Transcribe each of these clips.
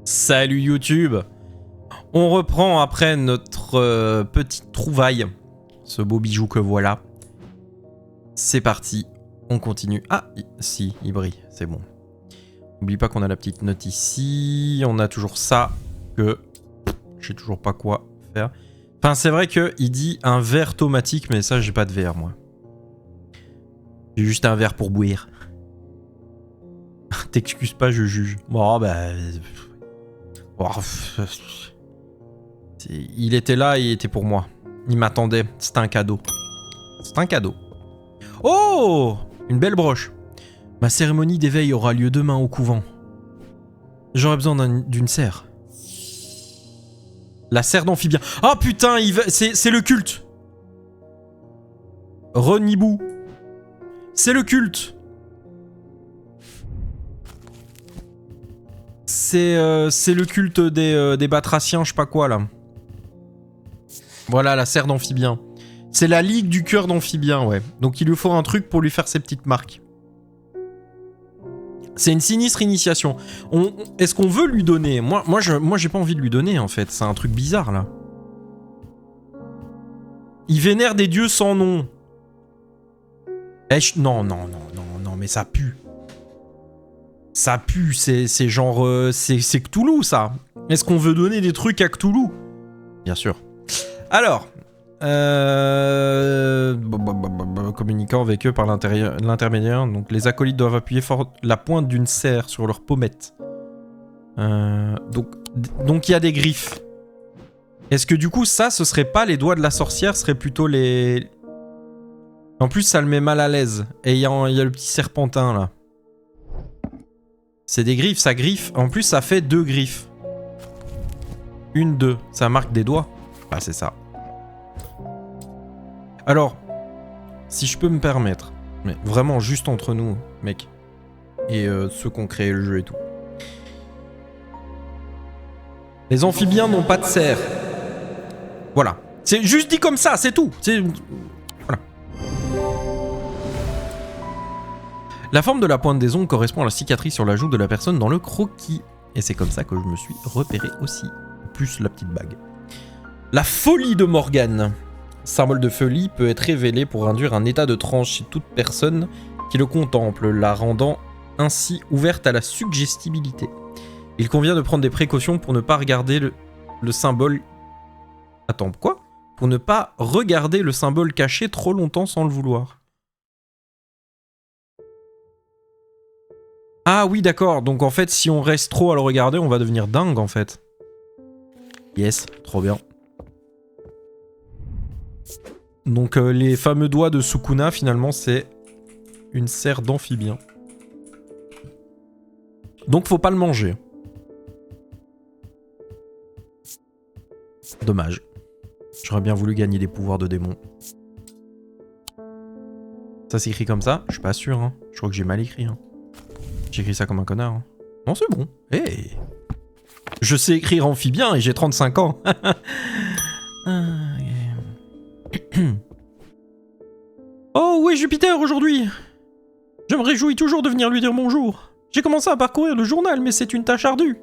Salut YouTube. On reprend après notre petite trouvaille. Ce beau bijou que voilà. C'est parti. On continue. Ah, si, il brille. C'est bon. N'oublie pas qu'on a la petite note ici. On a toujours ça que... Je sais toujours pas quoi faire. Enfin, c'est vrai qu'il dit un verre automatique, mais ça, j'ai pas de verre, moi. J'ai juste un verre pour bouillir. T'excuses pas, je juge. Bon, bah... Il était là, il était pour moi. Il m'attendait. C'était un cadeau. C'est un cadeau. Oh! Une belle broche. Ma cérémonie d'éveil aura lieu demain au couvent. J'aurais besoin d'une serre. La serre d'amphibien. Oh putain, c'est le culte. Renibou. C'est le culte. C'est le culte des batraciens, je sais pas quoi là. Voilà, la serre d'amphibien. C'est la ligue du cœur d'amphibien, ouais. Donc il lui faut un truc pour lui faire ses petites marques. C'est une sinistre initiation. Est-ce qu'on veut lui donner? Moi j'ai pas envie de lui donner en fait. C'est un truc bizarre là. Il vénère des dieux sans nom. Non, mais ça pue. Ça pue, c'est genre... c'est Cthulhu, ça. Est-ce qu'on veut donner des trucs à Cthulhu? Bien sûr. Alors... communiquant avec eux par l'intermédiaire. Donc les acolytes doivent appuyer fort la pointe d'une serre sur leur pommette. Donc il y a des griffes. Est-ce que du coup, ça, ce serait pas les doigts de la sorcière, ce serait plutôt les... En plus, ça le met mal à l'aise. Et il y a le petit serpentin, là. C'est des griffes, ça griffe. En plus, ça fait 2 griffes. 1, 2. Ça marque des doigts. Ah, c'est ça. Alors, si je peux me permettre, mais vraiment juste entre nous, mec, et ceux qui ont créé le jeu et tout. Les amphibiens n'ont pas de serre. Voilà. C'est juste dit comme ça, c'est tout. Voilà. La forme de la pointe des ongles correspond à la cicatrice sur la joue de la personne dans le croquis. Et c'est comme ça que je me suis repéré aussi. Plus la petite bague. La folie de Morgane. Symbole de folie peut être révélé pour induire un état de transe chez toute personne qui le contemple, la rendant ainsi ouverte à la suggestibilité. Il convient de prendre des précautions pour ne pas regarder le symbole... Attends, quoi? Pour ne pas regarder le symbole caché trop longtemps sans le vouloir. Ah oui, d'accord. Donc en fait, si on reste trop à le regarder, on va devenir dingue en fait. Yes, trop bien. Donc les fameux doigts de Sukuna, finalement, c'est une serre d'amphibien. Donc faut pas le manger. Dommage. J'aurais bien voulu gagner des pouvoirs de démon. Ça s'écrit comme ça? Je suis pas sûr, hein. Je crois que j'ai mal écrit, hein. J'ai écrit ça comme un connard. Hein. Non, c'est bon. Hey. Je sais écrire amphibien et j'ai 35 ans. Oh, où est Jupiter aujourd'hui? Je me réjouis toujours de venir lui dire bonjour. J'ai commencé à parcourir le journal, mais c'est une tâche ardue.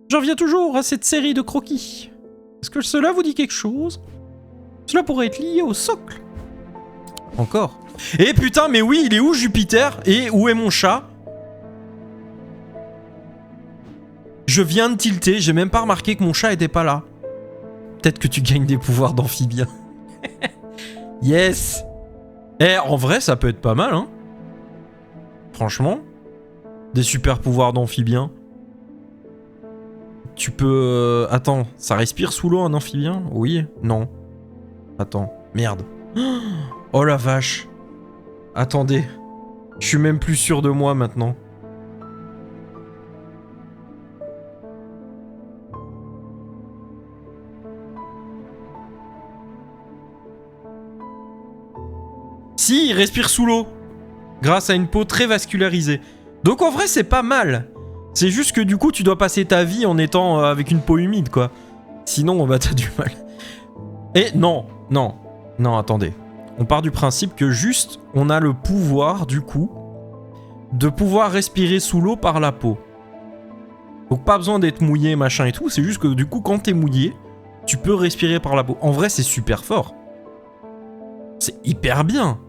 J'en viens toujours à cette série de croquis. Est-ce que cela vous dit quelque chose? Cela pourrait être lié au socle. Encore. Eh putain, mais oui, il est où Jupiter? Et où est mon chat? Je viens de tilter, j'ai même pas remarqué que mon chat était pas là. Peut-être que tu gagnes des pouvoirs d'amphibien. Yes. Eh, en vrai, ça peut être pas mal, hein. Franchement. Des super pouvoirs d'amphibien. Tu peux... Attends, ça respire sous l'eau un amphibien? Oui? Non. Attends, merde. Oh la vache. Attendez. Je suis même plus sûr de moi maintenant. Si, il respire sous l'eau. Grâce à une peau très vascularisée. Donc en vrai, c'est pas mal. C'est juste que du coup, tu dois passer ta vie en étant avec une peau humide, quoi. Sinon, bah t'as du mal. Et non, attendez. On part du principe que juste, on a le pouvoir, du coup, de pouvoir respirer sous l'eau par la peau. Donc pas besoin d'être mouillé, machin et tout. C'est juste que du coup, quand t'es mouillé, tu peux respirer par la peau. En vrai, c'est super fort. C'est hyper bien.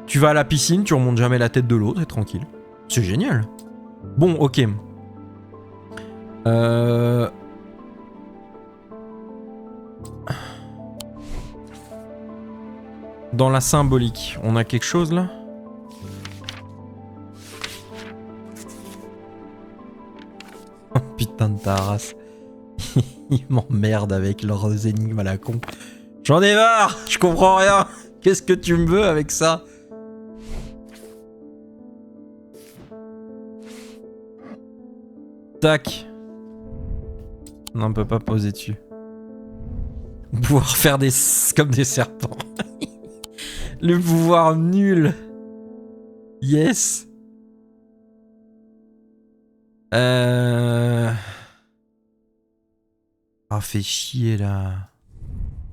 Tu vas à la piscine, tu remontes jamais la tête de l'eau, t'es tranquille. C'est génial. Bon, ok. Dans la symbolique, on a quelque chose là? Oh putain de ta race. Ils m'emmerdent avec leurs énigmes à la con. J'en ai marre, je comprends rien. Qu'est-ce que tu me veux avec ça? Tac. Non, on peut pas poser dessus. Pouvoir faire des... comme des serpents. Le pouvoir nul. Yes. Ah, fait chier là.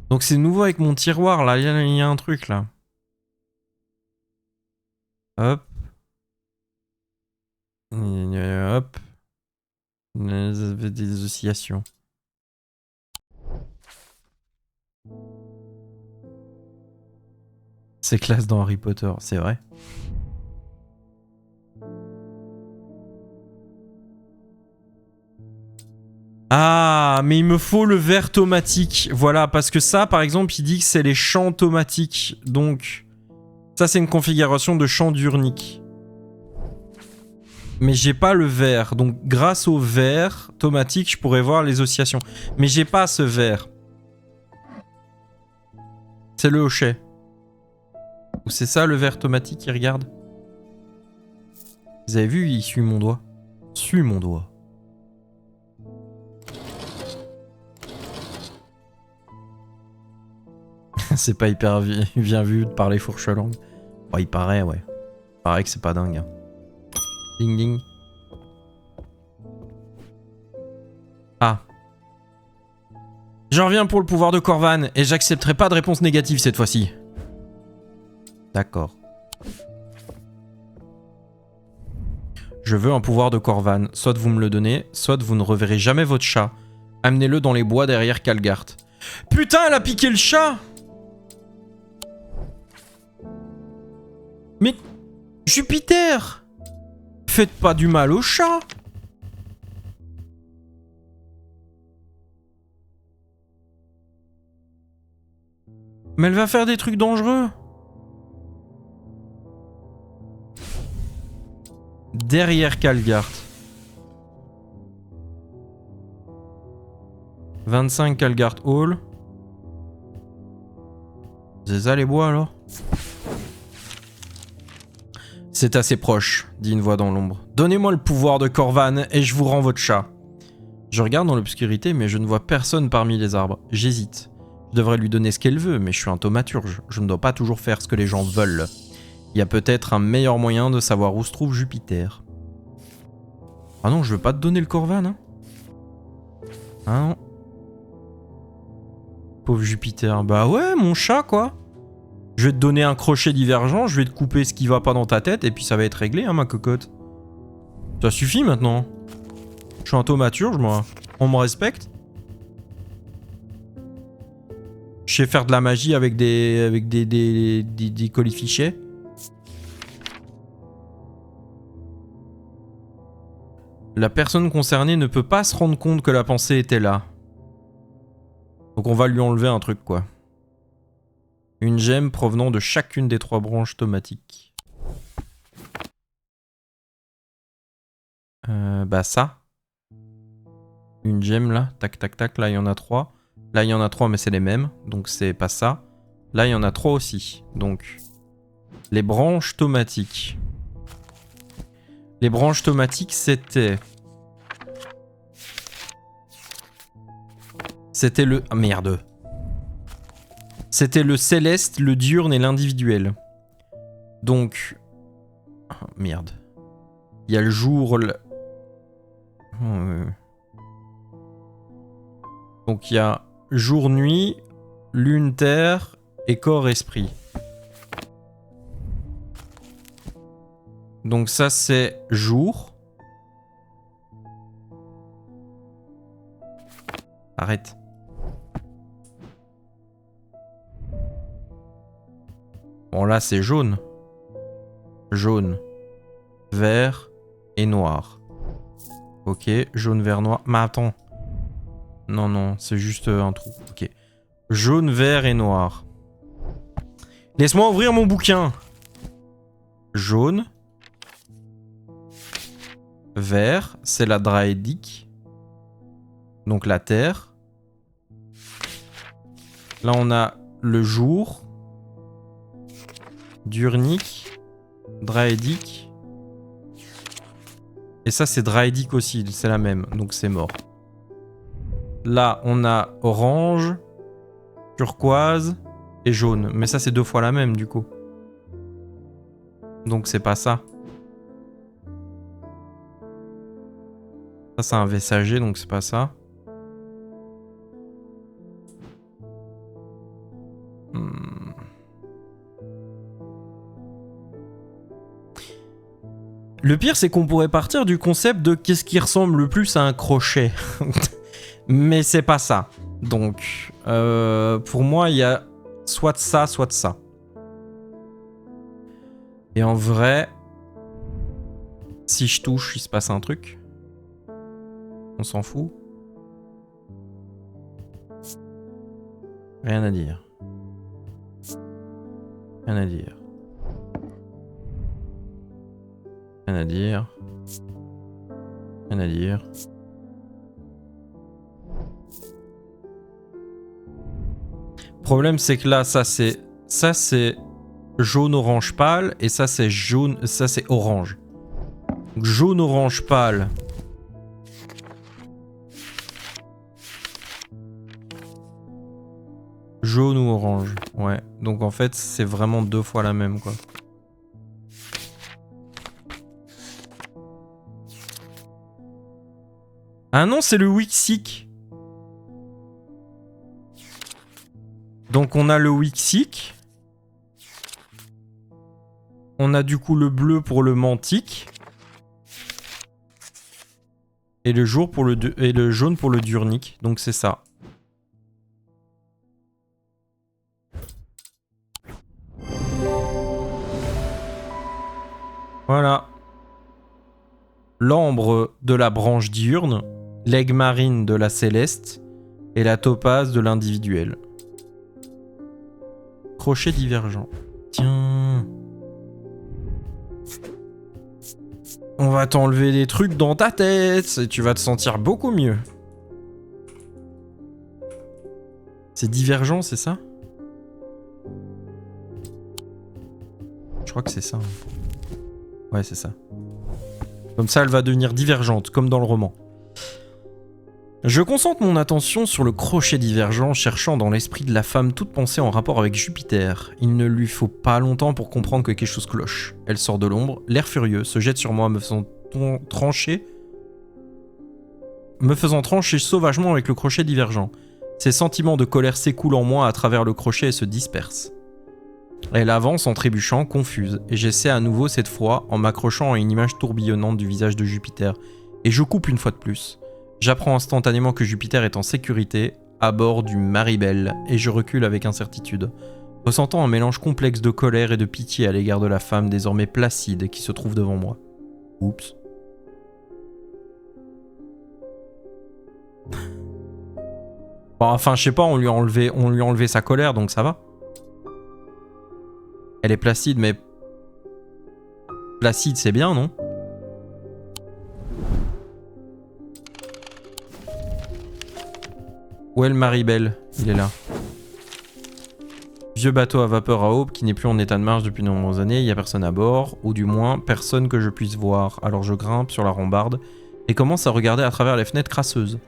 Donc c'est nouveau avec mon tiroir là. Il y a un truc là. Hop. Hop. Des oscillations. C'est classe dans Harry Potter, c'est vrai. Ah, mais il me faut le verre tomatique. Voilà, parce que ça, par exemple, il dit que c'est les champs tomatiques. Donc, ça, c'est une configuration de champ d'urnique. Mais j'ai pas le verre. Donc, grâce au verre tomatique, je pourrais voir les oscillations. Mais j'ai pas ce verre. C'est le hochet. Ou c'est ça, le verre tomatique, il regarde? Vous avez vu, il suit mon doigt. Suis mon doigt. C'est pas hyper bien vu de parler fourche langue. Bon, il paraît, ouais. Il paraît que c'est pas dingue. Hein. Ding ding. Ah. J'en reviens pour le pouvoir de Corvan et j'accepterai pas de réponse négative cette fois-ci. D'accord. Je veux un pouvoir de Corvan. Soit vous me le donnez, soit vous ne reverrez jamais votre chat. Amenez-le dans les bois derrière Calgart. Putain, elle a piqué le chat! Mais... Jupiter! Faites pas du mal au chat! Mais elle va faire des trucs dangereux. Derrière Calgart. 25 Calgart Hall. C'est ça les bois alors? C'est assez proche, dit une voix dans l'ombre. Donnez-moi le pouvoir de Corvan et je vous rends votre chat. Je regarde dans l'obscurité mais je ne vois personne parmi les arbres. J'hésite. Je devrais lui donner ce qu'elle veut mais je suis un thaumaturge. Je ne dois pas toujours faire ce que les gens veulent. Il y a peut-être un meilleur moyen de savoir où se trouve Jupiter. Ah non, je veux pas te donner le Corvan, hein. Ah non. Pauvre Jupiter. Bah ouais, mon chat, quoi. Je vais te donner un crochet divergent, je vais te couper ce qui va pas dans ta tête, et puis ça va être réglé, hein, ma cocotte. Ça suffit, maintenant. Je suis un thaumaturge, moi. On me respecte. Je sais faire de la magie avec des colifichets. La personne concernée ne peut pas se rendre compte que la pensée était là. Donc on va lui enlever un truc, quoi. Une gemme provenant de chacune des 3 branches tomatiques. Bah ça. Une gemme là. Tac, tac, tac. Là, il y en a 3. Là, il y en a 3, mais c'est les mêmes. Donc c'est pas ça. Là, il y en a 3 aussi. Donc, les branches tomatiques. Les branches tomatiques, c'était... C'était le... Ah, merde. C'était le céleste, le diurne et l'individuel. Donc... Oh, merde. Il y a le jour... Donc il y a jour-nuit, lune-terre et corps-esprit. Donc ça c'est jour. Arrête. Bon là c'est jaune. Jaune, vert et noir. Ok, jaune, vert, noir. Mais attends. Non, non, c'est juste un trou. Ok. Jaune, vert et noir. Laisse-moi ouvrir mon bouquin. Jaune. Vert, c'est la Draedic. Donc la terre. Là on a le jour. Durnic. Draedic. Et ça c'est Draedic aussi, c'est la même, donc c'est mort. Là on a orange, turquoise et jaune. Mais ça c'est 2 fois la même du coup. Donc c'est pas ça. Ça c'est un Vessager, donc c'est pas ça. Le pire, c'est qu'on pourrait partir du concept de qu'est-ce qui ressemble le plus à un crochet. Mais c'est pas ça. Donc, pour moi, il y a soit de ça, soit de ça. Et en vrai, si je touche, il se passe un truc. On s'en fout. Rien à dire. Rien à dire. Rien à dire. Rien à dire. Le problème c'est que là ça c'est jaune orange pâle et ça c'est jaune, ça c'est orange. Donc, jaune orange pâle. Jaune ou orange. Ouais. Donc en fait c'est vraiment 2 fois la même quoi. Ah non, c'est le Wixic. Donc on a le Wixic. On a du coup le bleu pour le Mantic. Et le jaune pour le Durnic. Donc c'est ça. Voilà. L'ambre de la branche diurne. L'aigle marine de la céleste et la topaze de l'individuel. Crochet divergent. Tiens. On va t'enlever des trucs dans ta tête et tu vas te sentir beaucoup mieux. C'est divergent, c'est ça? Je crois que c'est ça. Ouais, c'est ça. Comme ça, elle va devenir divergente, comme dans le roman. Je concentre mon attention sur le crochet divergent, cherchant dans l'esprit de la femme toute pensée en rapport avec Jupiter. Il ne lui faut pas longtemps pour comprendre que quelque chose cloche. Elle sort de l'ombre, l'air furieux, se jette sur moi, me faisant trancher sauvagement avec le crochet divergent. Ses sentiments de colère s'écoulent en moi à travers le crochet et se dispersent. Elle avance en trébuchant, confuse, et j'essaie à nouveau cette fois en m'accrochant à une image tourbillonnante du visage de Jupiter. Et je coupe une fois de plus. J'apprends instantanément que Jupiter est en sécurité, à bord du Maribel, et je recule avec incertitude, ressentant un mélange complexe de colère et de pitié à l'égard de la femme désormais placide qui se trouve devant moi. Oups. Bon, enfin, je sais pas, on lui a enlevé sa colère, donc ça va. Elle est placide, mais... Placide, c'est bien, non ? Où est le Maribel ? Il est là. Vieux bateau à vapeur à aube qui n'est plus en état de marche depuis de nombreuses années, il n'y a personne à bord, ou du moins personne que je puisse voir. Alors je grimpe sur la rambarde et commence à regarder à travers les fenêtres crasseuses.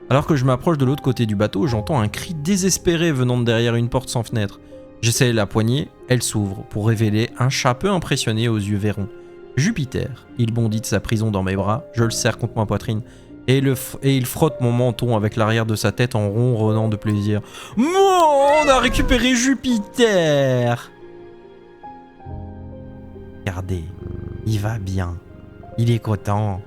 Alors que je m'approche de l'autre côté du bateau, j'entends un cri désespéré venant de derrière une porte sans fenêtre. J'essaie de la poignée, elle s'ouvre pour révéler un chat peu impressionné aux yeux verrons. Jupiter, il bondit de sa prison dans mes bras, je le serre contre ma poitrine. Et il frotte mon menton avec l'arrière de sa tête en ronronnant de plaisir. On a récupéré Jupiter! Regardez, il va bien. Il est content.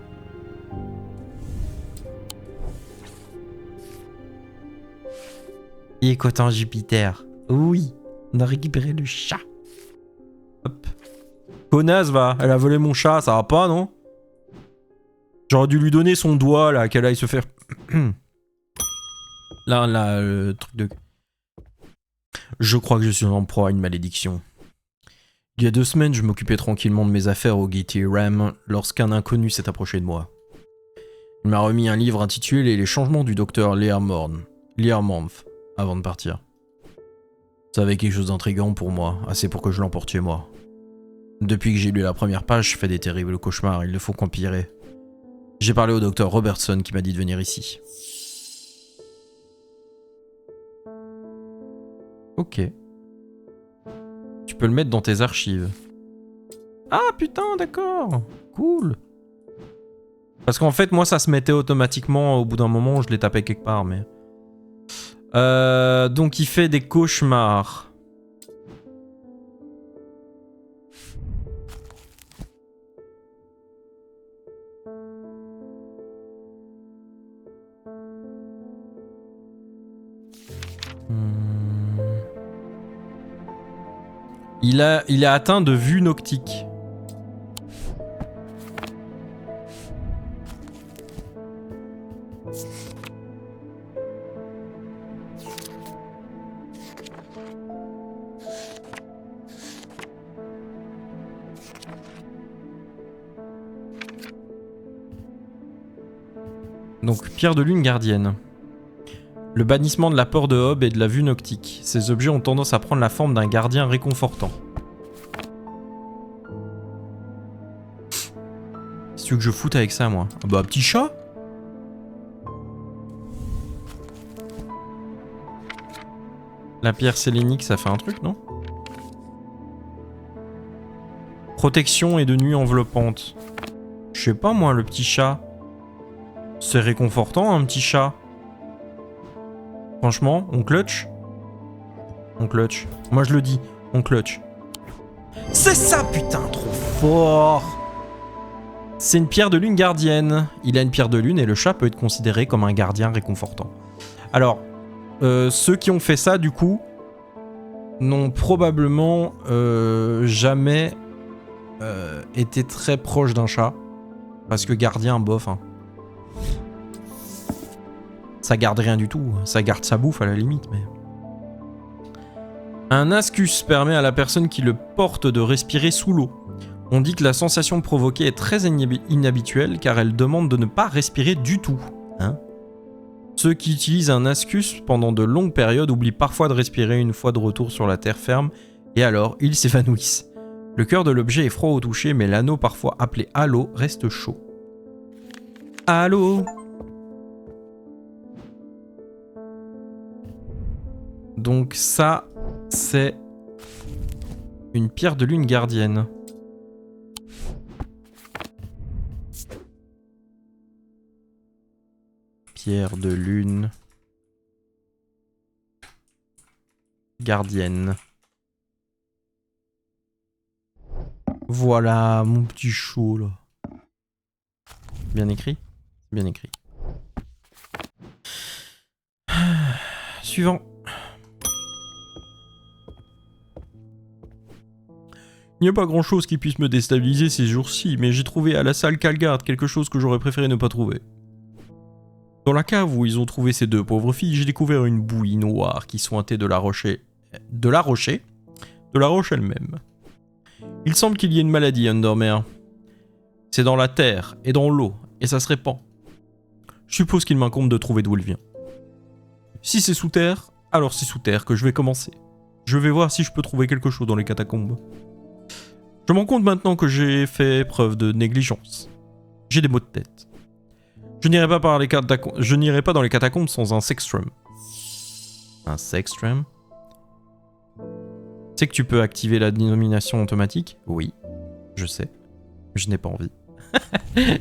Écoutant Jupiter. Oui, on a récupéré le chat. Hop. Connasse, va. Elle a volé mon chat, ça va pas, non? J'aurais dû lui donner son doigt, là, qu'elle aille se faire... là, le truc de... Je crois que je suis en proie à une malédiction. Il y a 2 semaines, je m'occupais tranquillement de mes affaires au Getty Ram lorsqu'un inconnu s'est approché de moi. Il m'a remis un livre intitulé Les changements du docteur Learmonth avant de partir. Ça avait quelque chose d'intriguant pour moi, assez pour que je l'emporte chez moi. Depuis que j'ai lu la première page, je fais des terribles cauchemars, il ne faut qu'empirer. J'ai parlé au docteur Robertson qui m'a dit de venir ici. Ok. Tu peux le mettre dans tes archives. Ah putain, d'accord. Cool. Parce qu'en fait, moi, ça se mettait automatiquement au bout d'un moment, je l'ai tapé quelque part, mais... donc il fait des cauchemars. Il est atteint de vue noctique. Donc, pierre de lune gardienne. Le bannissement de la peur de Hob et de la vue noctique. Ces objets ont tendance à prendre la forme d'un gardien réconfortant. Qu'est-ce que tu veux que je foute avec ça, moi? Ah bah, petit chat? La pierre sélénique, ça fait un truc, non? Protection et de nuit enveloppante. Je sais pas, moi, le petit chat. C'est réconfortant, un petit chat. Franchement, on clutch. On clutch. Moi, je le dis, on clutch. C'est ça, putain, trop fort! C'est une pierre de lune gardienne. Il a une pierre de lune et le chat peut être considéré comme un gardien réconfortant. Alors, ceux qui ont fait ça, du coup, n'ont probablement jamais été très proches d'un chat. Parce que gardien, bof. Hein. Ça garde rien du tout. Ça garde sa bouffe à la limite, mais... Un ascus permet à la personne qui le porte de respirer sous l'eau. On dit que la sensation provoquée est très inhabituelle car elle demande de ne pas respirer du tout. Hein? Ceux qui utilisent un ascus pendant de longues périodes oublient parfois de respirer une fois de retour sur la terre ferme et alors ils s'évanouissent. Le cœur de l'objet est froid au toucher mais l'anneau parfois appelé halo reste chaud. Halo! Donc ça, c'est une pierre de lune gardienne. Pierre de lune gardienne. Voilà, mon petit chou, là. Bien écrit? Bien écrit. Suivant. Il n'y a pas grand chose qui puisse me déstabiliser ces jours-ci, mais j'ai trouvé à la salle Calgard quelque chose que j'aurais préféré ne pas trouver. Dans la cave où ils ont trouvé ces 2 pauvres filles, j'ai découvert une bouillie noire qui sointait de la roche elle-même. Il semble qu'il y ait une maladie Undermere. C'est dans la terre et dans l'eau, et ça se répand. Je suppose qu'il m'incombe de trouver d'où elle vient. Si c'est sous terre, alors c'est sous terre que je vais commencer. Je vais voir si je peux trouver quelque chose dans les catacombes. Je me rends compte maintenant que j'ai fait preuve de négligence. J'ai des maux de tête. Je n'irai pas dans les catacombes sans un sextrum. Un sextrum? Tu sais que tu peux activer la dénomination automatique? Oui, je sais. Je n'ai pas envie.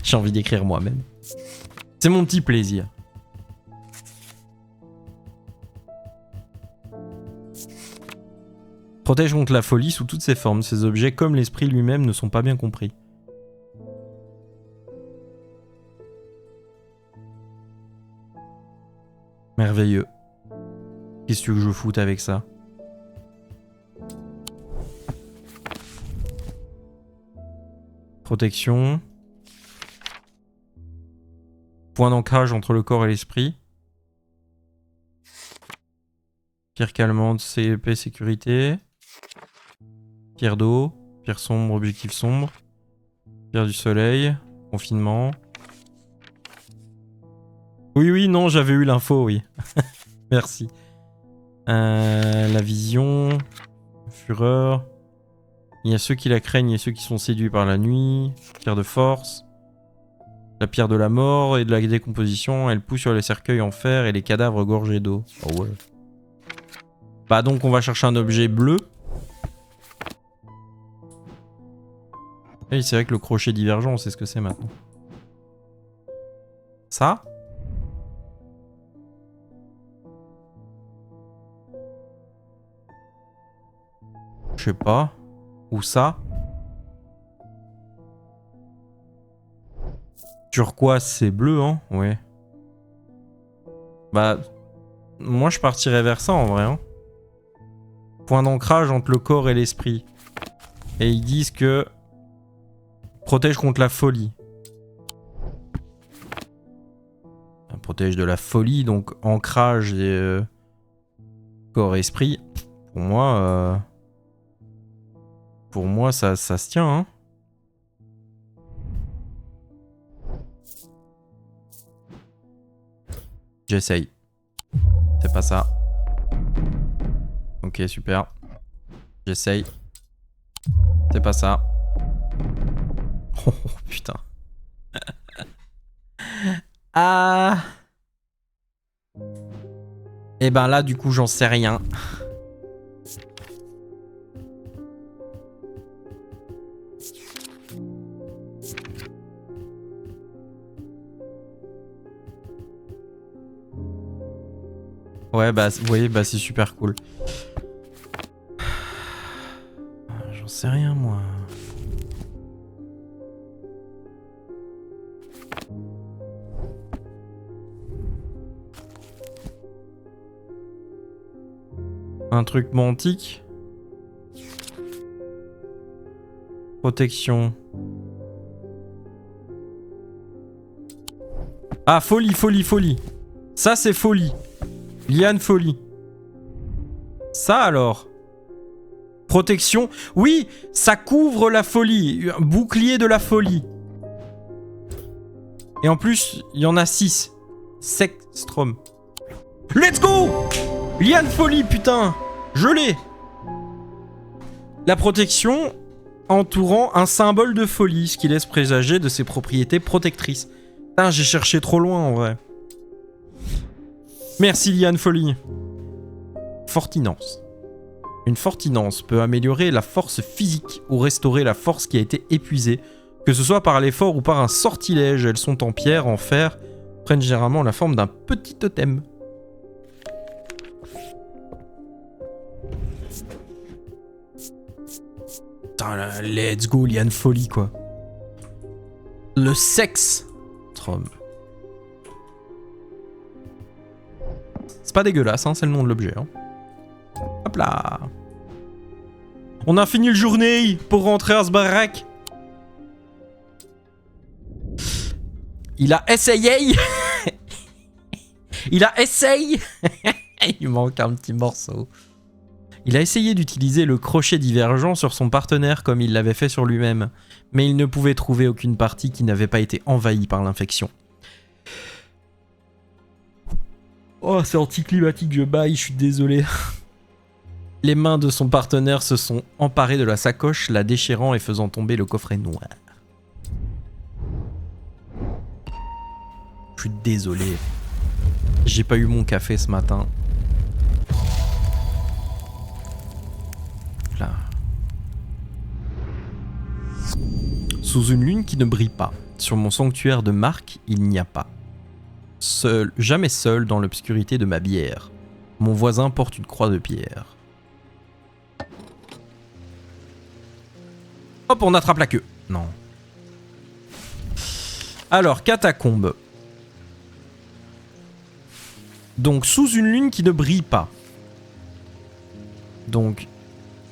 J'ai envie d'écrire moi-même. C'est mon petit plaisir. Protège contre la folie sous toutes ses formes. Ces objets, comme l'esprit lui-même, ne sont pas bien compris. Merveilleux. Qu'est-ce que tu veux que je foute avec ça? Protection. Point d'ancrage entre le corps et l'esprit. Pierre calmante, CP, sécurité. Pierre d'eau. Pierre sombre, objectif sombre. Pierre du soleil. Confinement. Oui, oui, non, j'avais eu l'info, oui. Merci. La vision. Fureur. Il y a ceux qui la craignent et ceux qui sont séduits par la nuit. Pierre de force. La pierre de la mort et de la décomposition. Elle pousse sur les cercueils en fer et les cadavres gorgés d'eau. Oh ouais. Bah donc on va chercher un objet bleu. Et c'est vrai que le crochet divergent, on sait ce que c'est maintenant. Ça ? Je sais pas. Ou ça. Turquoise, c'est bleu, hein? Ouais. Bah, moi je partirais vers ça en vrai, hein. Point d'ancrage entre le corps et l'esprit. Et ils disent que protège contre la folie. Protège de la folie, donc ancrage et corps-esprit. Pour moi, ça se tient, hein. J'essaye. C'est pas ça. Ok, super. J'essaye. C'est pas ça. Oh putain. Ah. Et ben là, du coup, j'en sais rien. Ouais, bah, vous voyez, bah, c'est super cool. J'en sais rien, moi. Un truc mantique. Protection. Ah, folie, folie, folie. Ça, c'est folie. Liane folie. Ça alors. Protection. Oui, ça couvre la folie. Un bouclier de la folie. Et en plus, il y en a 6. Sextrom. Let's go! Liane folie, putain. Je l'ai. La protection entourant un symbole de folie, ce qui laisse présager de ses propriétés protectrices. Putain, j'ai cherché trop loin en vrai. Merci Liane folie. Fortinance. Une fortinance peut améliorer la force physique ou restaurer la force qui a été épuisée, que ce soit par l'effort ou par un sortilège. Elles sont en pierre, en fer, prennent généralement la forme d'un petit totem. Putain, là, let's go, Liane folie quoi. Le sexe. Trom. C'est pas dégueulasse, hein, c'est le nom de l'objet. Hein. Hop là. On a fini le journée pour rentrer à ce baraque. Il a essayé. Il a essayé. Il manque un petit morceau. Il a essayé d'utiliser le crochet divergent sur son partenaire comme il l'avait fait sur lui-même, mais il ne pouvait trouver aucune partie qui n'avait pas été envahie par l'infection. Oh, c'est anticlimatique, je baille, je suis désolé. Les mains de son partenaire se sont emparées de la sacoche, la déchirant et faisant tomber le coffret noir. Je suis désolé. J'ai pas eu mon café ce matin. Là. Sous une lune qui ne brille pas, sur mon sanctuaire de marque, il n'y a pas. Seul, jamais seul dans l'obscurité de ma bière. Mon voisin porte une croix de pierre. Hop, on attrape la queue. Non. Alors, catacombe. Donc, sous une lune qui ne brille pas. Donc,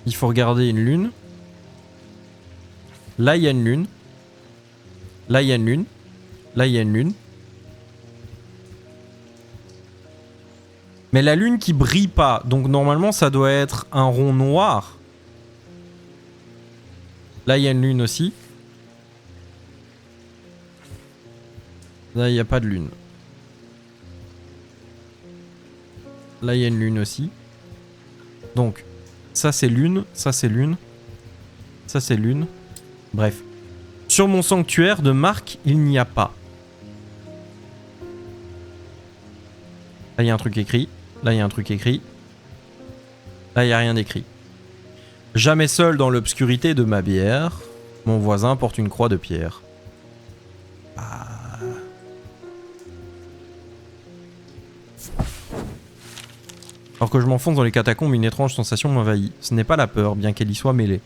il faut regarder une lune. Là, il y a une lune. Là, il y a une lune. Là, il y a une lune. Mais la lune qui brille pas. Donc, normalement, ça doit être un rond noir. Là, il y a une lune aussi. Là, il n'y a pas de lune. Là, il y a une lune aussi. Donc, ça, c'est lune. Ça, c'est lune. Ça, c'est lune. Bref. Sur mon sanctuaire de marque, il n'y a pas. Là, il y a un truc écrit. Là, il y a un truc écrit. Là, il n'y a rien d'écrit. Jamais seul dans l'obscurité de ma bière, mon voisin porte une croix de pierre. Ah. Alors que je m'enfonce dans les catacombes, une étrange sensation m'envahit. Ce n'est pas la peur, bien qu'elle y soit mêlée.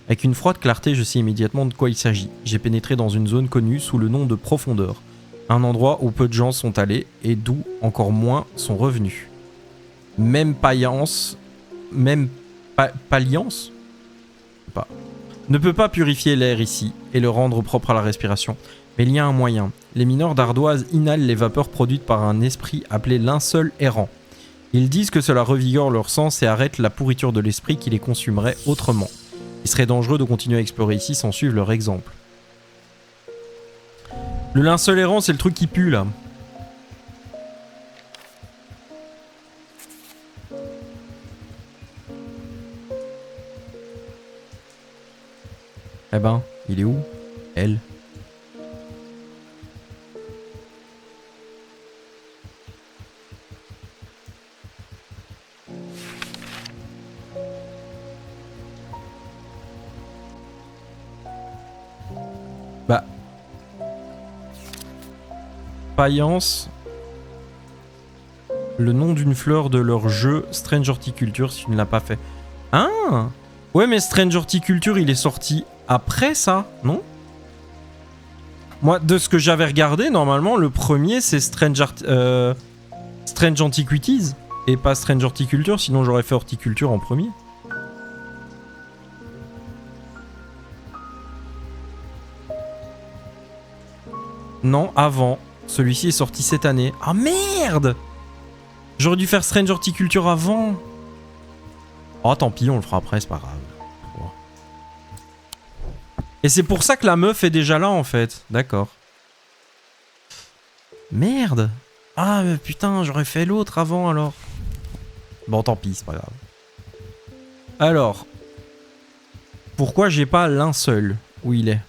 Avec une froide clarté, je sais immédiatement de quoi il s'agit. J'ai pénétré dans une zone connue sous le nom de profondeur. Un endroit où peu de gens sont allés et d'où encore moins sont revenus. Même paillance... Même palliance pas. Ne peut pas purifier l'air ici et le rendre propre à la respiration. Mais il y a un moyen. Les mineurs d'ardoise inhalent les vapeurs produites par un esprit appelé linceul errant. Ils disent que cela revigore leur sens et arrête la pourriture de l'esprit qui les consumerait autrement. Il serait dangereux de continuer à explorer ici sans suivre leur exemple. Le linceul errant, c'est le truc qui pue là. Eh ben, il est où? Elle. Bah. Paillance. Le nom d'une fleur de leur jeu Strange Horticulture si tu ne l'as pas fait. Ah! Ouais, mais Strange Horticulture, il est sorti après ça, non? Moi, de ce que j'avais regardé, normalement, le premier, c'est Strange Antiquities et pas Strange Horticulture, sinon j'aurais fait Horticulture en premier. Non, avant. Celui-ci est sorti cette année. Ah merde! J'aurais dû faire Strange Horticulture avant. Oh, tant pis, on le fera après, c'est pas grave. Et c'est pour ça que la meuf est déjà là, en fait. D'accord. Merde! Ah, mais putain, j'aurais fait l'autre avant, alors. Bon, tant pis, c'est pas grave. Alors. Pourquoi j'ai pas linceul? Où il est?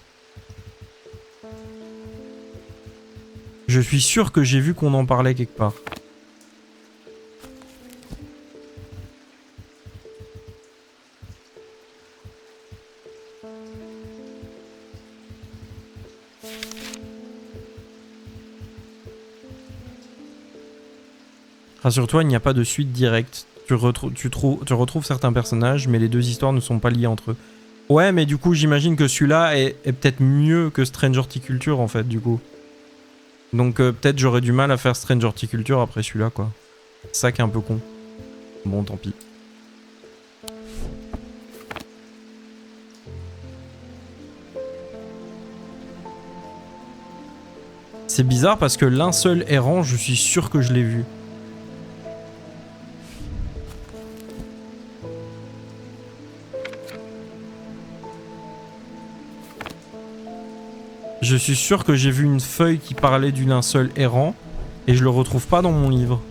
Je suis sûr que j'ai vu qu'on en parlait quelque part. Rassure-toi, il n'y a pas de suite directe. Tu retrouves certains personnages, mais les deux histoires ne sont pas liées entre eux. Ouais, mais du coup, j'imagine que celui-là est peut-être mieux que Strange Horticulture, en fait, du coup. Donc peut-être j'aurais du mal à faire Strange Horticulture après celui-là, quoi. C'est ça qui est un peu con. Bon, tant pis. C'est bizarre parce que linceul errant, je suis sûr que je l'ai vu. Je suis sûr que j'ai vu une feuille qui parlait du linceul errant et je le retrouve pas dans mon livre.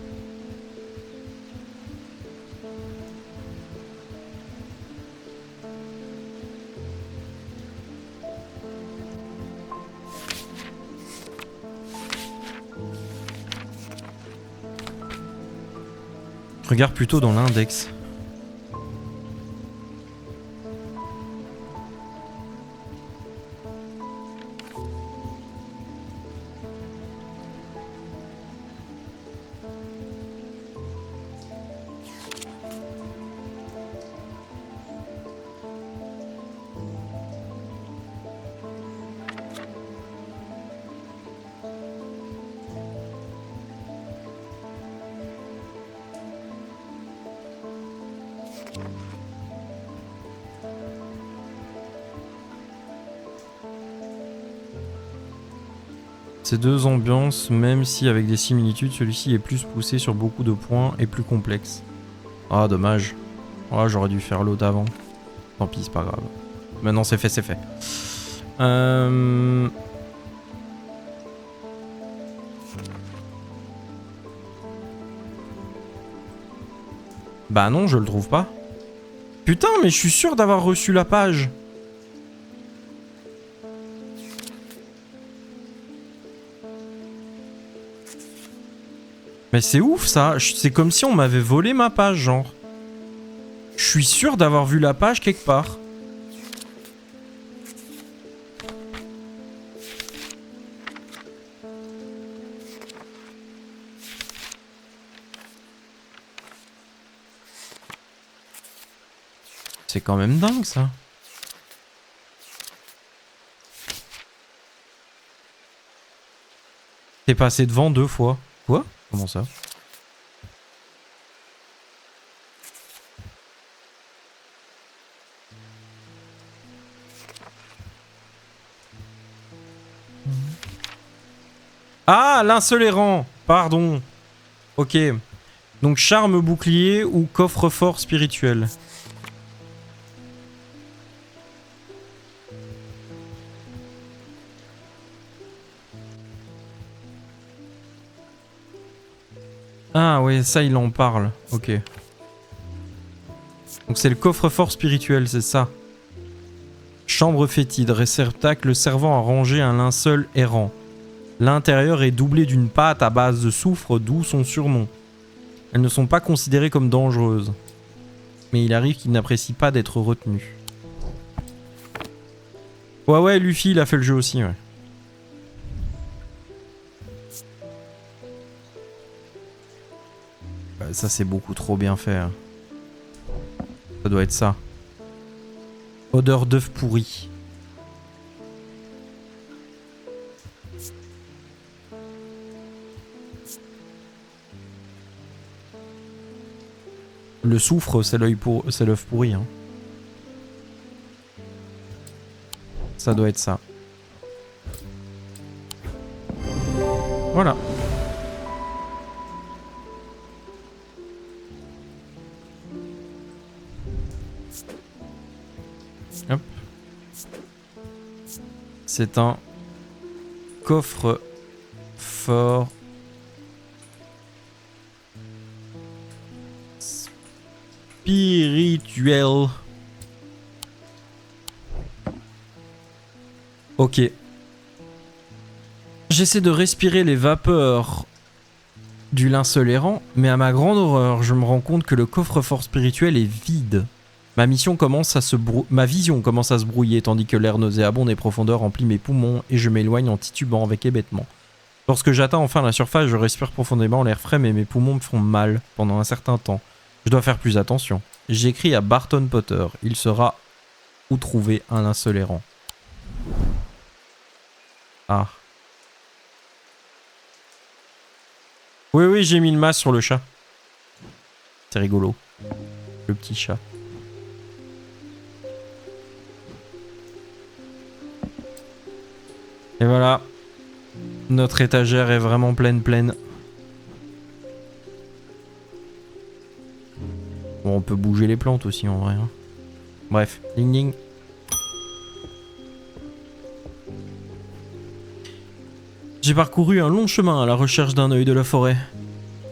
Je regarde plutôt dans l'index. Ces deux ambiances, même si avec des similitudes, celui-ci est plus poussé sur beaucoup de points et plus complexe. Ah, dommage. Ah, j'aurais dû faire l'autre avant. Tant pis, c'est pas grave. Maintenant, c'est fait, c'est fait. Bah non, je le trouve pas. Putain, mais je suis sûr d'avoir reçu la page. Mais c'est ouf ça, c'est comme si on m'avait volé ma page, genre. Je suis sûr d'avoir vu la page quelque part. C'est quand même dingue ça. T'es passé devant 2 fois. Quoi? Comment ça? Ah, linceul errant. Pardon. Ok. Donc charme bouclier ou coffre-fort spirituel. Ah ouais, ça il en parle. Ok. Donc c'est le coffre-fort spirituel, c'est ça. Chambre fétide, réceptacle servant à ranger un linceul errant. L'intérieur est doublé d'une pâte à base de soufre, d'où son surnom. Elles ne sont pas considérées comme dangereuses. Mais il arrive qu'ils n'apprécient pas d'être retenus. Ouais, Luffy il a fait le jeu aussi, ouais. Ça c'est beaucoup trop bien fait. Hein. Ça doit être ça. Odeur d'œuf pourri. Le soufre, c'est l'œuf pourri. Hein. Ça doit être ça. Voilà. Hop. C'est un coffre fort spirituel. Ok. J'essaie de respirer les vapeurs du linceul errant, mais à ma grande horreur, je me rends compte que le coffre-fort spirituel est vide. Ma vision commence à se brouiller tandis que l'air nauséabond des profondeurs remplit mes poumons et je m'éloigne en titubant avec hébétement. Lorsque j'atteins enfin la surface, je respire profondément l'air frais mais mes poumons me font mal pendant un certain temps. Je dois faire plus attention. J'écris à Barton Potter. Il saura où trouver un linceul errant. Ah. Oui, j'ai mis le masque sur le chat. C'est rigolo. Le petit chat. Et voilà. Notre étagère est vraiment pleine. Bon, on peut bouger les plantes aussi en vrai. Hein. Bref, ding ding. J'ai parcouru un long chemin à la recherche d'un œil de la forêt.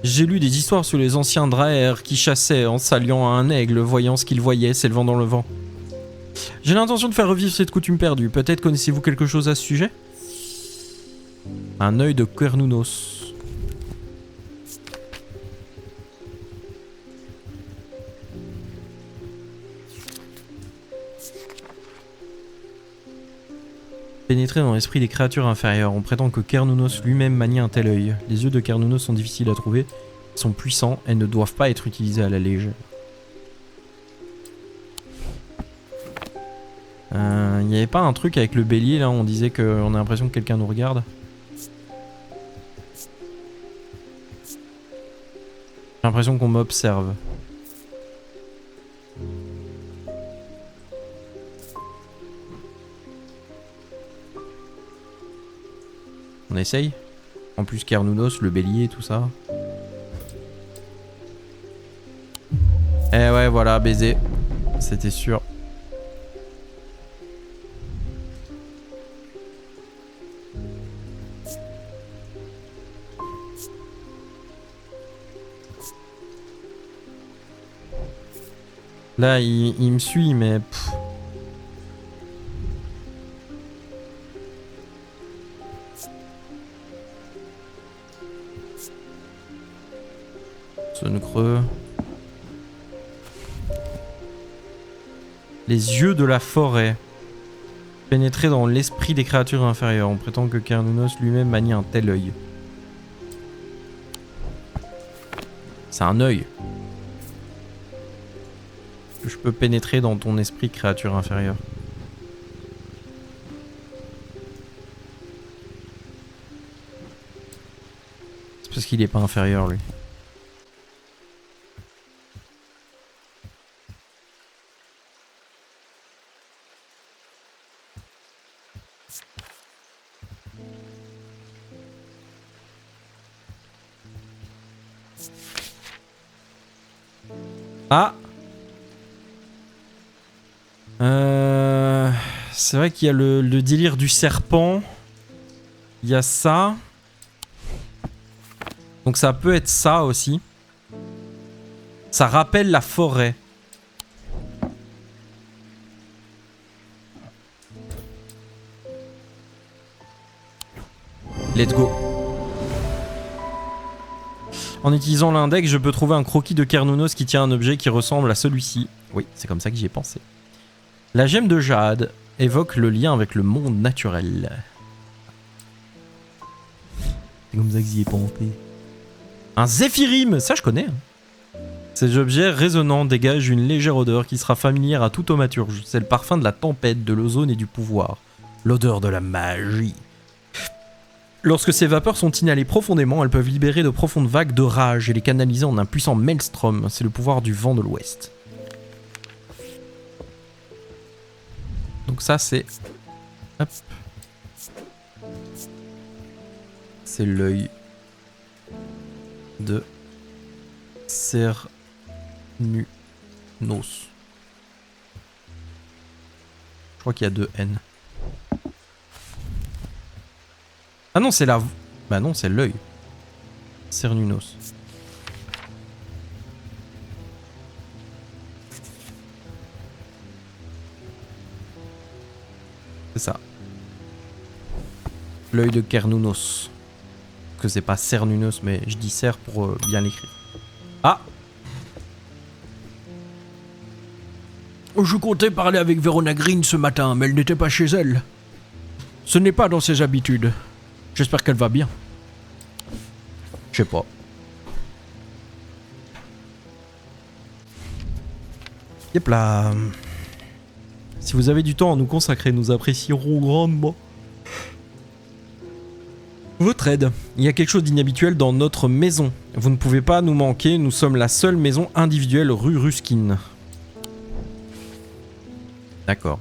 J'ai lu des histoires sur les anciens Draer qui chassaient en s'alliant à un aigle, voyant ce qu'ils voyaient s'élevant dans le vent. J'ai l'intention de faire revivre cette coutume perdue. Peut-être connaissez-vous quelque chose à ce sujet? Un œil de Cernunnos. Pénétrer dans l'esprit des créatures inférieures. On prétend que Cernunnos lui-même manie un tel œil. Les yeux de Cernunnos sont difficiles à trouver, ils sont puissants et ne doivent pas être utilisés à la légère. Il n'y avait pas un truc avec le bélier là, on disait qu'on a l'impression que quelqu'un nous regarde. J'ai l'impression qu'on m'observe. On essaye. En plus Cernunnos, le bélier, tout ça. Eh ouais, voilà, baiser. C'était sûr. Là, il me suit, mais... Pff. Zone creux. Les yeux de la forêt. Pénétrer dans l'esprit des créatures inférieures. On prétend que Cernunnos lui-même manie un tel œil. C'est un œil. Je peux pénétrer dans ton esprit, créature inférieure. C'est parce qu'il est pas inférieur, lui. Ah! C'est vrai qu'il y a le délire du serpent. Il y a ça. Donc ça peut être ça aussi. Ça rappelle la forêt. Let's go. En utilisant l'index, je peux trouver un croquis de Cernunnos qui tient un objet qui ressemble à celui-ci. Oui, c'est comme ça que j'y ai pensé. La gemme de jade évoque le lien avec le monde naturel. C'est comme ça que j'y ai pensé. Un zéphyrim, ça je connais. Ces objets résonnants dégagent une légère odeur qui sera familière à tout thaumaturge. C'est le parfum de la tempête, de l'ozone et du pouvoir. L'odeur de la magie. Lorsque ces vapeurs sont inhalées profondément, elles peuvent libérer de profondes vagues de rage et les canaliser en un puissant maelstrom. C'est le pouvoir du vent de l'ouest. Donc ça c'est... Hop. C'est l'œil de Cernunnos. Je crois qu'il y a 2 N. Ah non, c'est la... Bah non, c'est l'œil. Cernunnos. C'est ça. L'œil de Cernunnos. Que c'est pas Cernunnos, mais je dis Cer pour bien l'écrire. Ah! Je comptais parler avec Verona Green ce matin, mais elle n'était pas chez elle. Ce n'est pas dans ses habitudes. J'espère qu'elle va bien. Je sais pas. Yep là. Si vous avez du temps à nous consacrer, nous apprécierons grandement votre aide. Il y a quelque chose d'inhabituel dans notre maison. Vous ne pouvez pas nous manquer, nous sommes la seule maison individuelle rue Ruskin. D'accord.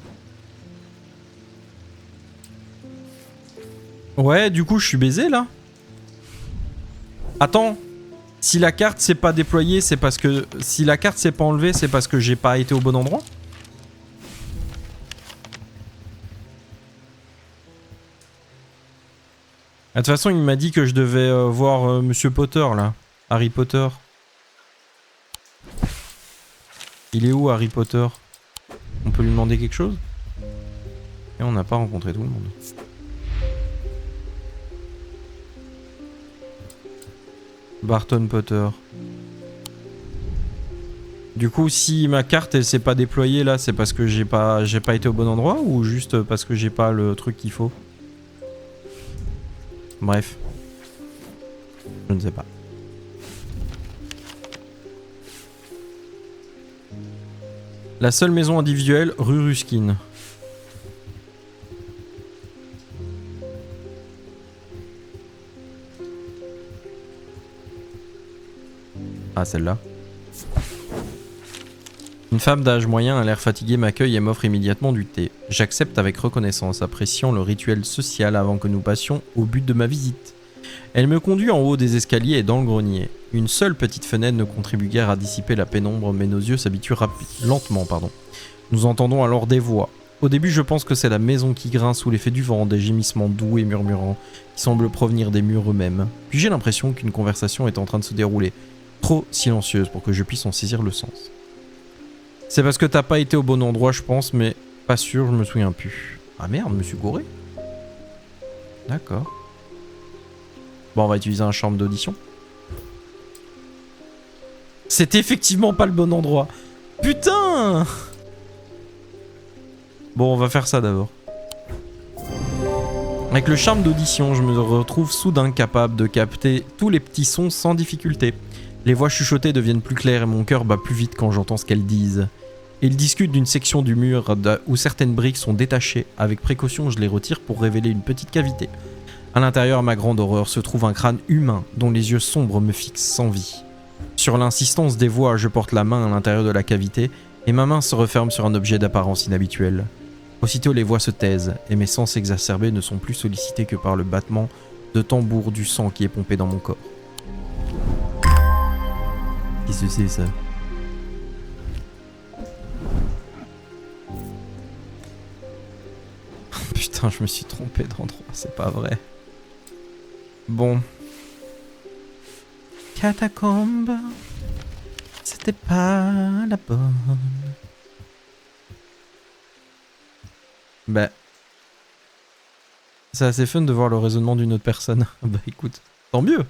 Ouais, du coup, je suis baisé là. Attends. Si la carte s'est pas déployée, c'est parce que... Si la carte s'est pas enlevée, c'est parce que j'ai pas été au bon endroit? De toute façon, il m'a dit que je devais voir Monsieur Potter là. Harry Potter. Il est où Harry Potter? On peut lui demander quelque chose? Et on n'a pas rencontré tout le monde. Barton Potter. Du coup, si ma carte elle s'est pas déployée là, c'est parce que j'ai pas été au bon endroit ou juste parce que j'ai pas le truc qu'il faut? Bref. Je ne sais pas. La seule maison individuelle, rue Ruskin. Ah, celle-là. Une femme d'âge moyen à l'air fatigué m'accueille et m'offre immédiatement du thé. J'accepte avec reconnaissance, appréciant le rituel social avant que nous passions au but de ma visite. Elle me conduit en haut des escaliers et dans le grenier. Une seule petite fenêtre ne contribue guère à dissiper la pénombre, mais nos yeux s'habituent lentement. Nous entendons alors des voix. Au début, je pense que c'est la maison qui grince sous l'effet du vent, des gémissements doux et murmurants qui semblent provenir des murs eux-mêmes. Puis j'ai l'impression qu'une conversation est en train de se dérouler, trop silencieuse pour que je puisse en saisir le sens. C'est parce que t'as pas été au bon endroit, je pense, mais pas sûr, je me souviens plus. Ah merde, je me suis gouré. D'accord. Bon, on va utiliser un charme d'audition. C'est effectivement pas le bon endroit. Putain! Bon, on va faire ça d'abord. Avec le charme d'audition, je me retrouve soudain capable de capter tous les petits sons sans difficulté. Les voix chuchotées deviennent plus claires et mon cœur bat plus vite quand j'entends ce qu'elles disent. Ils discutent d'une section du mur où certaines briques sont détachées. Avec précaution, je les retire pour révéler une petite cavité. À l'intérieur, à ma grande horreur, se trouve un crâne humain dont les yeux sombres me fixent sans vie. Sur l'insistance des voix, je porte la main à l'intérieur de la cavité et ma main se referme sur un objet d'apparence inhabituelle. Aussitôt, les voix se taisent et mes sens exacerbés ne sont plus sollicités que par le battement de tambour du sang qui est pompé dans mon corps. Qu'est-ce que c'est ça ? Putain, je me suis trompé d'endroit, c'est pas vrai. Bon. Catacombe, c'était pas la bonne. Bah. C'est assez fun de voir le raisonnement d'une autre personne. Bah écoute, tant mieux.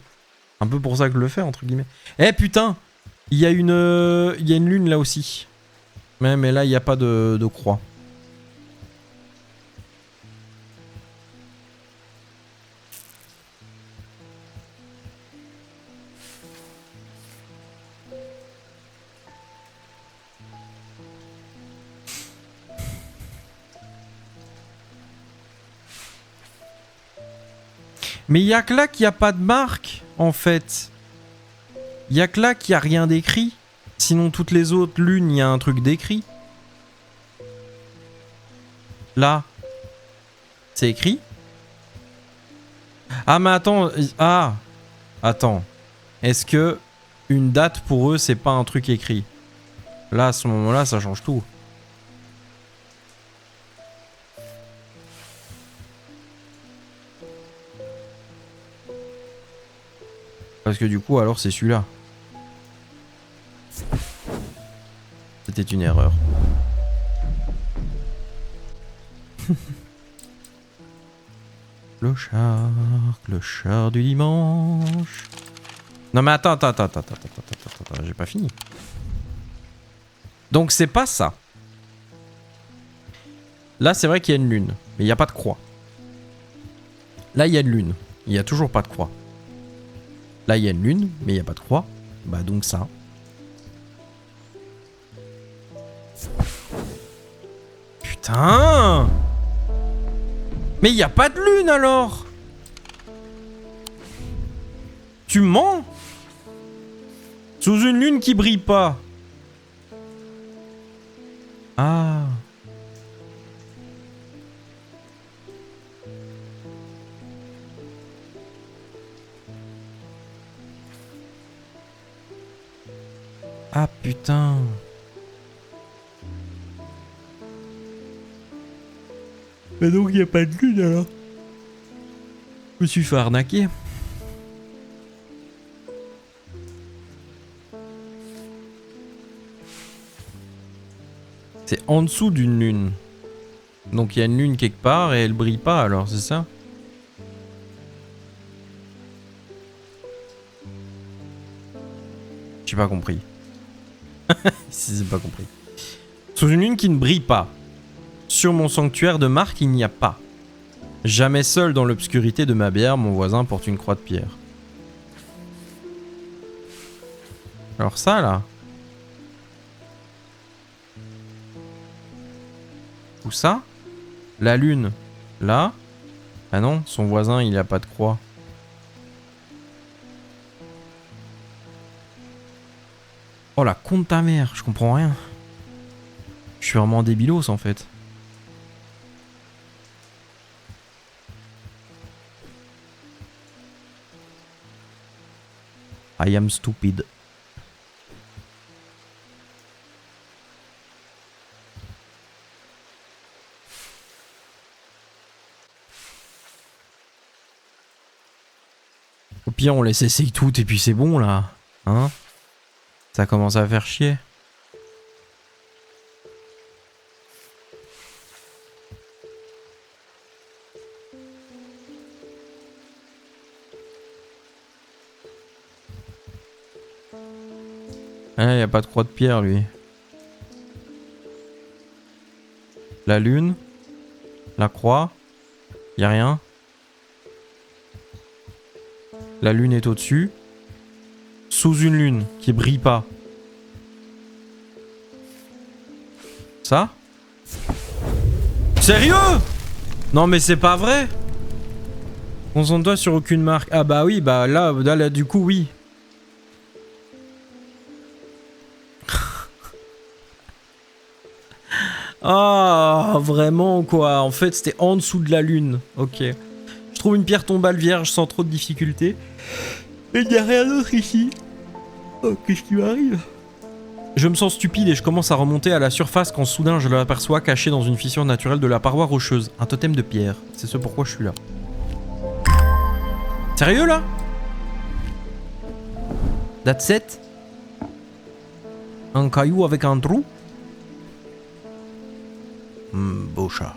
Un peu pour ça que je le fais, entre guillemets. Eh putain, il y a une lune là aussi. Mais là, il n'y a pas de croix. Mais il y a que là qu'il n'y a pas de marque, en fait. Il y a que là qu'il n'y a rien d'écrit. Sinon, toutes les autres lunes, il y a un truc d'écrit. Là. C'est écrit. Ah, mais attends. Ah. Attends. Est-ce que une date pour eux, c'est pas un truc écrit? Là, à ce moment-là, ça change tout. Parce que du coup, alors c'est celui-là. C'était une erreur. Clochard du dimanche. Non mais attends, j'ai pas fini. Donc c'est pas ça. Là c'est vrai qu'il y a une lune, mais il n'y a pas de croix. Là il y a une lune, il n'y a toujours pas de croix. Là il y a une lune, mais il n'y a pas de croix. Bah donc ça. Putain! Mais il n'y a pas de lune alors! Tu mens? Sous une lune qui brille pas. Ah. Ah putain. Mais donc il n'y a pas de lune alors. Je me suis fait arnaquer. C'est en dessous d'une lune. Donc il y a une lune quelque part et elle brille pas alors, c'est ça? J'ai pas compris. Si j'ai pas compris. Sous une lune qui ne brille pas. Sur mon sanctuaire de marque, il n'y a pas. Jamais seul dans l'obscurité de ma bière, mon voisin porte une croix de pierre. Alors ça là. Où ça? La lune. Là? Ah non, son voisin il a pas de croix. Oh la con de ta mère, je comprends rien. Je suis vraiment débilos en fait. I am stupid. Au pire, on laisse essayer tout et puis c'est bon là. Hein? Ça commence à faire chier. Ah, y a pas de croix de pierre lui. La lune. La croix. Y a rien. La lune est au-dessus. Sous une lune qui brille pas. Ça? Sérieux? Non mais c'est pas vrai. Concentre-toi sur aucune marque. Ah bah oui, bah là du coup oui. Ah, vraiment quoi. En fait, c'était en dessous de la lune. Ok. Je trouve une pierre tombale vierge sans trop de difficulté. Et il n'y a rien d'autre ici. Oh, qu'est-ce qui m'arrive? Je me sens stupide et je commence à remonter à la surface quand soudain je l'aperçois caché dans une fissure naturelle de la paroi rocheuse. Un totem de pierre. C'est ce pourquoi je suis là. Sérieux là? That's it? Un caillou avec un trou? Beau chat.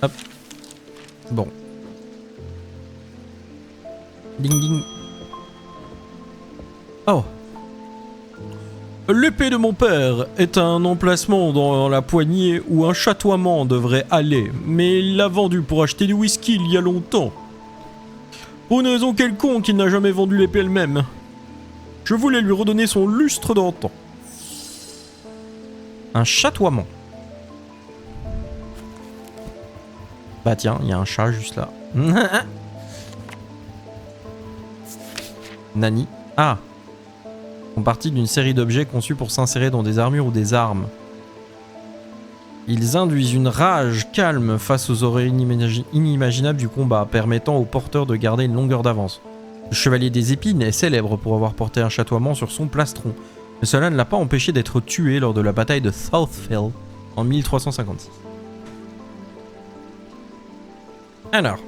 Hop. Bon. Ding ding. Oh. L'épée de mon père est un emplacement dans la poignée où un chatoiement devrait aller, mais il l'a vendu pour acheter du whisky il y a longtemps. Pour une raison quelconque, il n'a jamais vendu l'épée elle-même. Je voulais lui redonner son lustre d'antan. Un chatoiement. Bah tiens, il y a un chat juste là. Nani. Ah. Font partie d'une série d'objets conçus pour s'insérer dans des armures ou des armes. Ils induisent une rage calme face aux horreurs inimaginables du combat, permettant aux porteurs de garder une longueur d'avance. Le chevalier des épines est célèbre pour avoir porté un chatoiement sur son plastron, mais cela ne l'a pas empêché d'être tué lors de la bataille de Southfield en 1356. Alors.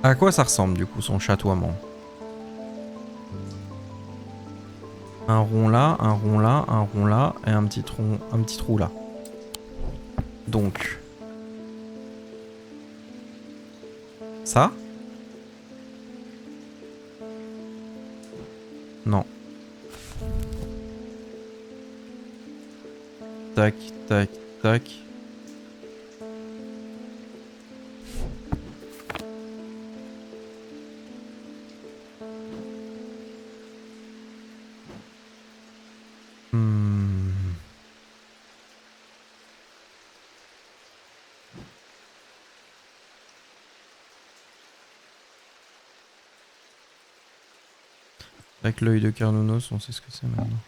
À quoi ça ressemble du coup son chatoiement? Un rond là, un rond là, un rond là et un petit trou là. Donc. Ça? Non. Tac, tac, tac. Avec l'œil de Carnounos, on sait ce que c'est maintenant.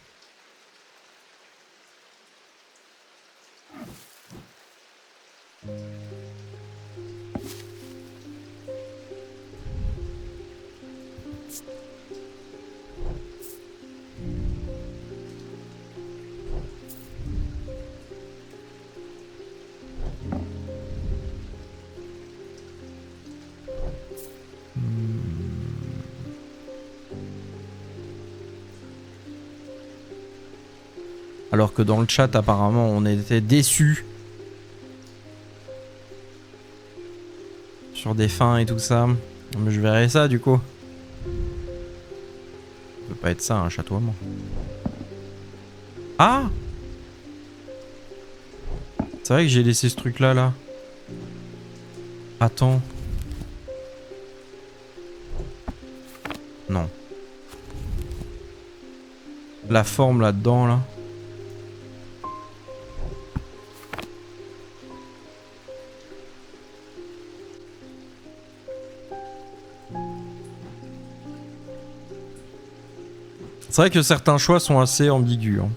Alors que dans le chat, apparemment, on était déçus. Sur des fins et tout ça. Mais je verrai ça, du coup. Ça peut pas être ça, un chatoiement. Ah! C'est vrai que j'ai laissé ce truc-là, là. Attends. Non. La forme là-dedans, là. C'est vrai que certains choix sont assez ambigus. Hein.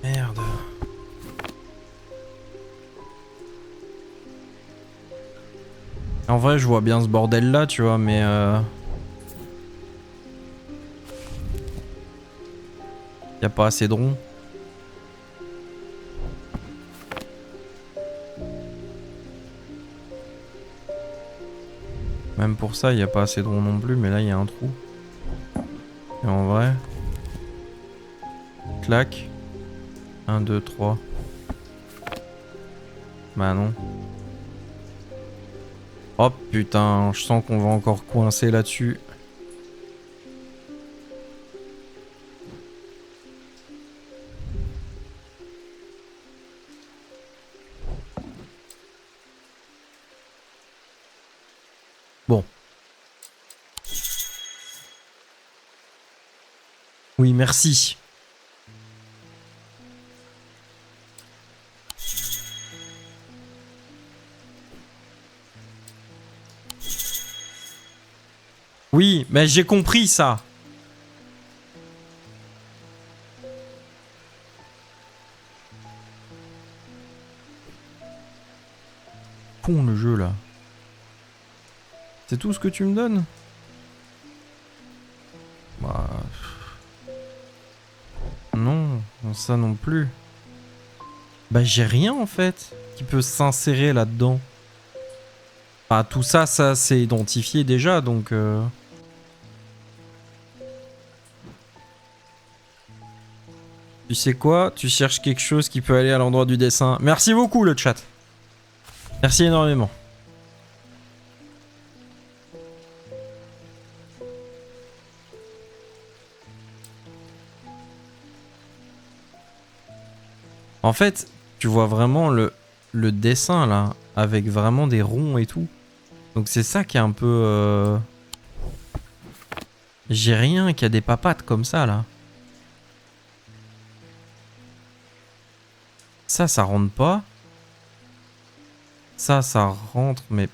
Merde. En vrai, je vois bien ce bordel là, tu vois, mais y a pas assez de ronds. Même pour ça, il n'y a pas assez de ronds non plus, mais là, il y a un trou. Et en vrai... Clac. 1, 2, 3. Bah non. Oh putain, je sens qu'on va encore coincer là-dessus. Bon. Oui, merci. Oui, mais j'ai compris ça. Con le jeu là. C'est tout ce que tu me donnes? Bah... Non, ça non plus. Bah j'ai rien en fait qui peut s'insérer là-dedans. Enfin tout ça, ça c'est identifié déjà donc... Tu sais quoi? Tu cherches quelque chose qui peut aller à l'endroit du dessin. Merci beaucoup le chat. Merci énormément. En fait, tu vois vraiment le dessin là, avec vraiment des ronds et tout. Donc c'est ça qui est un peu... J'ai rien qui a des papates comme ça là. Ça rentre pas. Ça rentre, mais...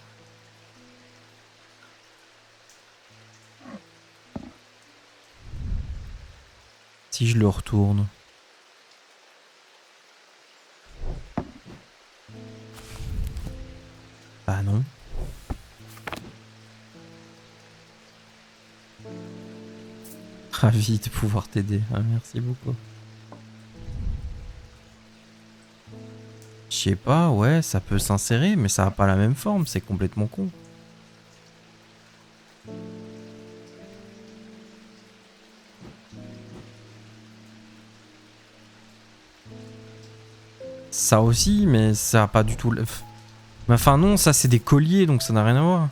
Si je le retourne... Ah non. Ravi de pouvoir t'aider. Ah, merci beaucoup. Je sais pas, ouais, ça peut s'insérer, mais ça a pas la même forme, c'est complètement con. Ça aussi, mais ça a pas du tout... Mais enfin non, ça c'est des colliers, donc ça n'a rien à voir.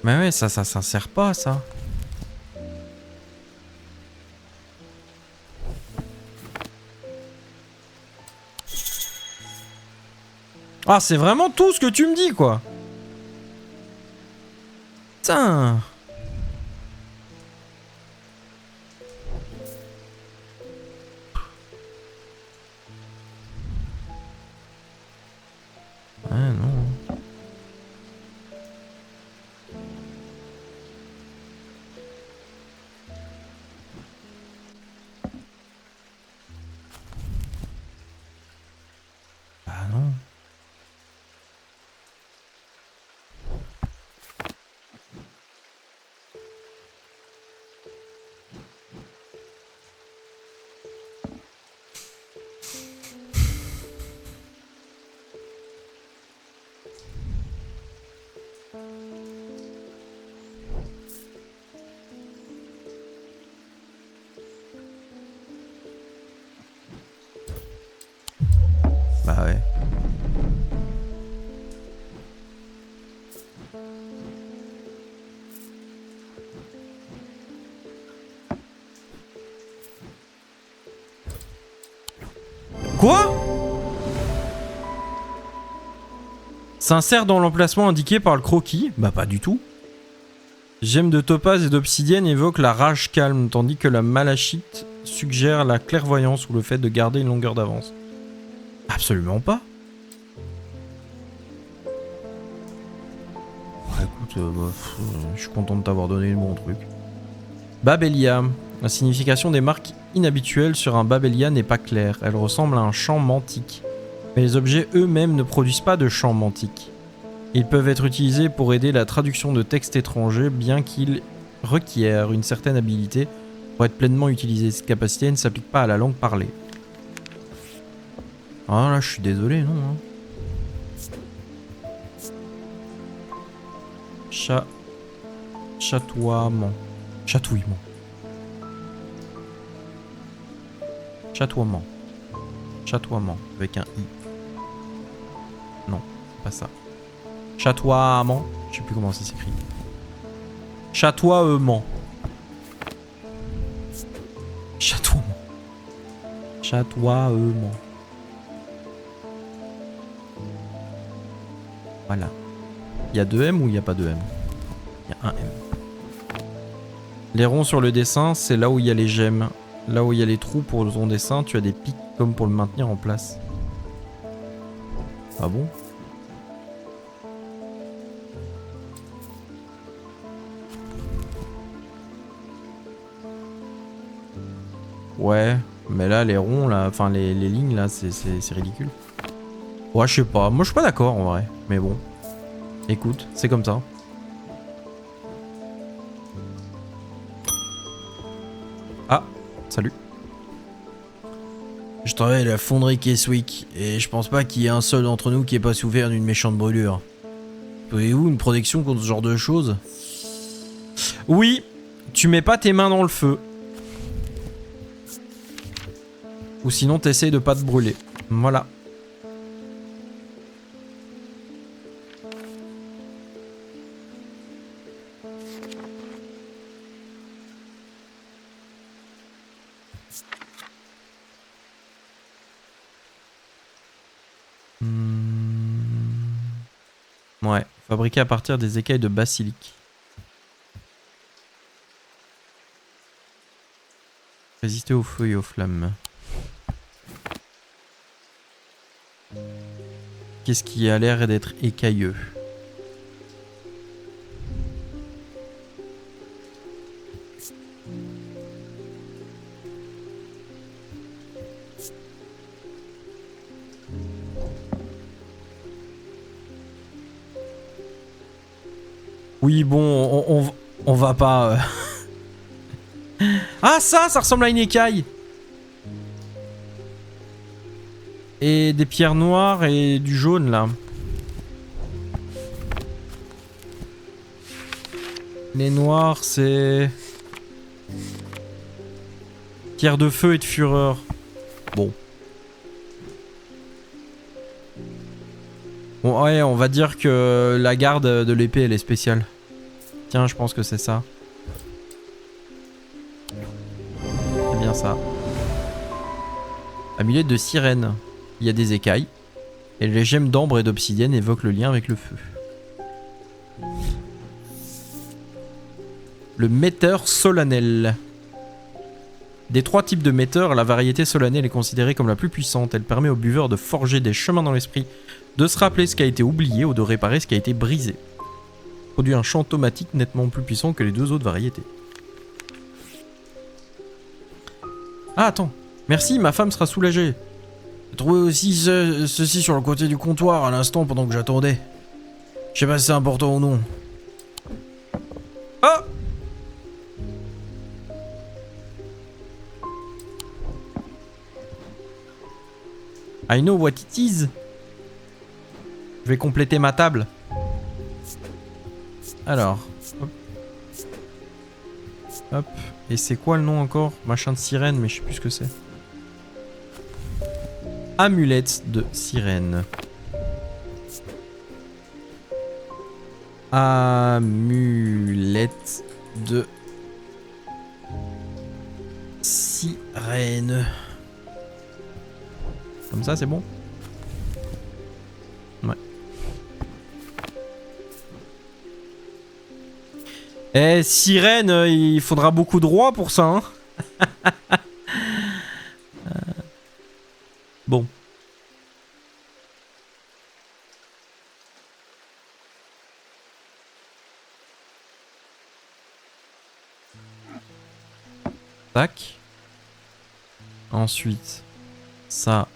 Mais ouais, ça s'insère pas, ça. Ah, c'est vraiment tout ce que tu me dis, quoi. Putain. Ah non. Ah non. Bah ouais. Quoi? S'insère dans l'emplacement indiqué par le croquis? Bah pas du tout. Gemme de topaz et d'obsidienne évoque la rage calme, tandis que la malachite suggère la clairvoyance ou le fait de garder une longueur d'avance. Absolument pas. Écoute, je suis content de t'avoir donné le bon truc. Babelia. La signification des marques inhabituelles sur un Babelia n'est pas claire. Elle ressemble à un chant mantique. Mais les objets eux-mêmes ne produisent pas de chant mantique. Ils peuvent être utilisés pour aider la traduction de textes étrangers, bien qu'ils requièrent une certaine habilité pour être pleinement utilisés. Cette capacité ne s'applique pas à la langue parlée. Ah là, je suis désolé, non hein. Chatoiement. Chatouillement. Chatoiement. Chatoiement. Avec un I. Non, c'est pas ça. Chatoiement. Je sais plus comment ça s'écrit. Chatoiement. Chatoiement. Chatoiement. Voilà. Il y a 2 M ou il n'y a pas de M? Il y a un M. Les ronds sur le dessin, c'est là où il y a les gemmes. Là où il y a les trous pour ton dessin, tu as des pics comme pour le maintenir en place. Ah bon? Ouais, mais là les ronds là, enfin les lignes là, c'est ridicule. Ouais, je sais pas, moi je suis pas d'accord en vrai, mais bon. Écoute, c'est comme ça. Ah, salut. Je travaille à la fonderie Keswick et je pense pas qu'il y ait un seul d'entre nous qui ait pas souffert d'une méchante brûlure. Pouvez-vous une protection contre ce genre de choses? Oui, tu mets pas tes mains dans le feu. Ou sinon t'essayes de pas te brûler. Voilà. Ouais, fabriqué à partir des écailles de basilic. Résister au feu et aux flammes. Qu'est-ce qui a l'air d'être écailleux? Oui, bon, on va pas... Ah, ça ressemble à une écaille! Et des pierres noires et du jaune, là. Les noirs, c'est... Pierre de feu et de fureur. Bon. Bon, ouais, on va dire que la garde de l'épée, elle est spéciale. Tiens, je pense que c'est ça. C'est bien ça. Amulette de sirène. Il y a des écailles. Et les gemmes d'ambre et d'obsidienne évoquent le lien avec le feu. Le metteur solennel. Des 3 types de metteurs, la variété solennelle est considérée comme la plus puissante. Elle permet aux buveurs de forger des chemins dans l'esprit, de se rappeler ce qui a été oublié ou de réparer ce qui a été brisé. Produit un chant automatique nettement plus puissant que les 2 autres variétés. Ah, attends. Merci, ma femme sera soulagée. J'ai trouvé aussi ceci sur le côté du comptoir à l'instant pendant que j'attendais. Je sais pas si c'est important ou non. Oh! I know what it is. Je vais compléter ma table. Alors. Hop. Hop. Et c'est quoi le nom encore? Machin de sirène, mais je sais plus ce que c'est. Amulette de sirène. Amulette de sirène. Comme ça, c'est bon? Ouais. Eh, sirène, il faudra beaucoup de rois pour ça, hein. Bon. Tac. Ensuite, ça.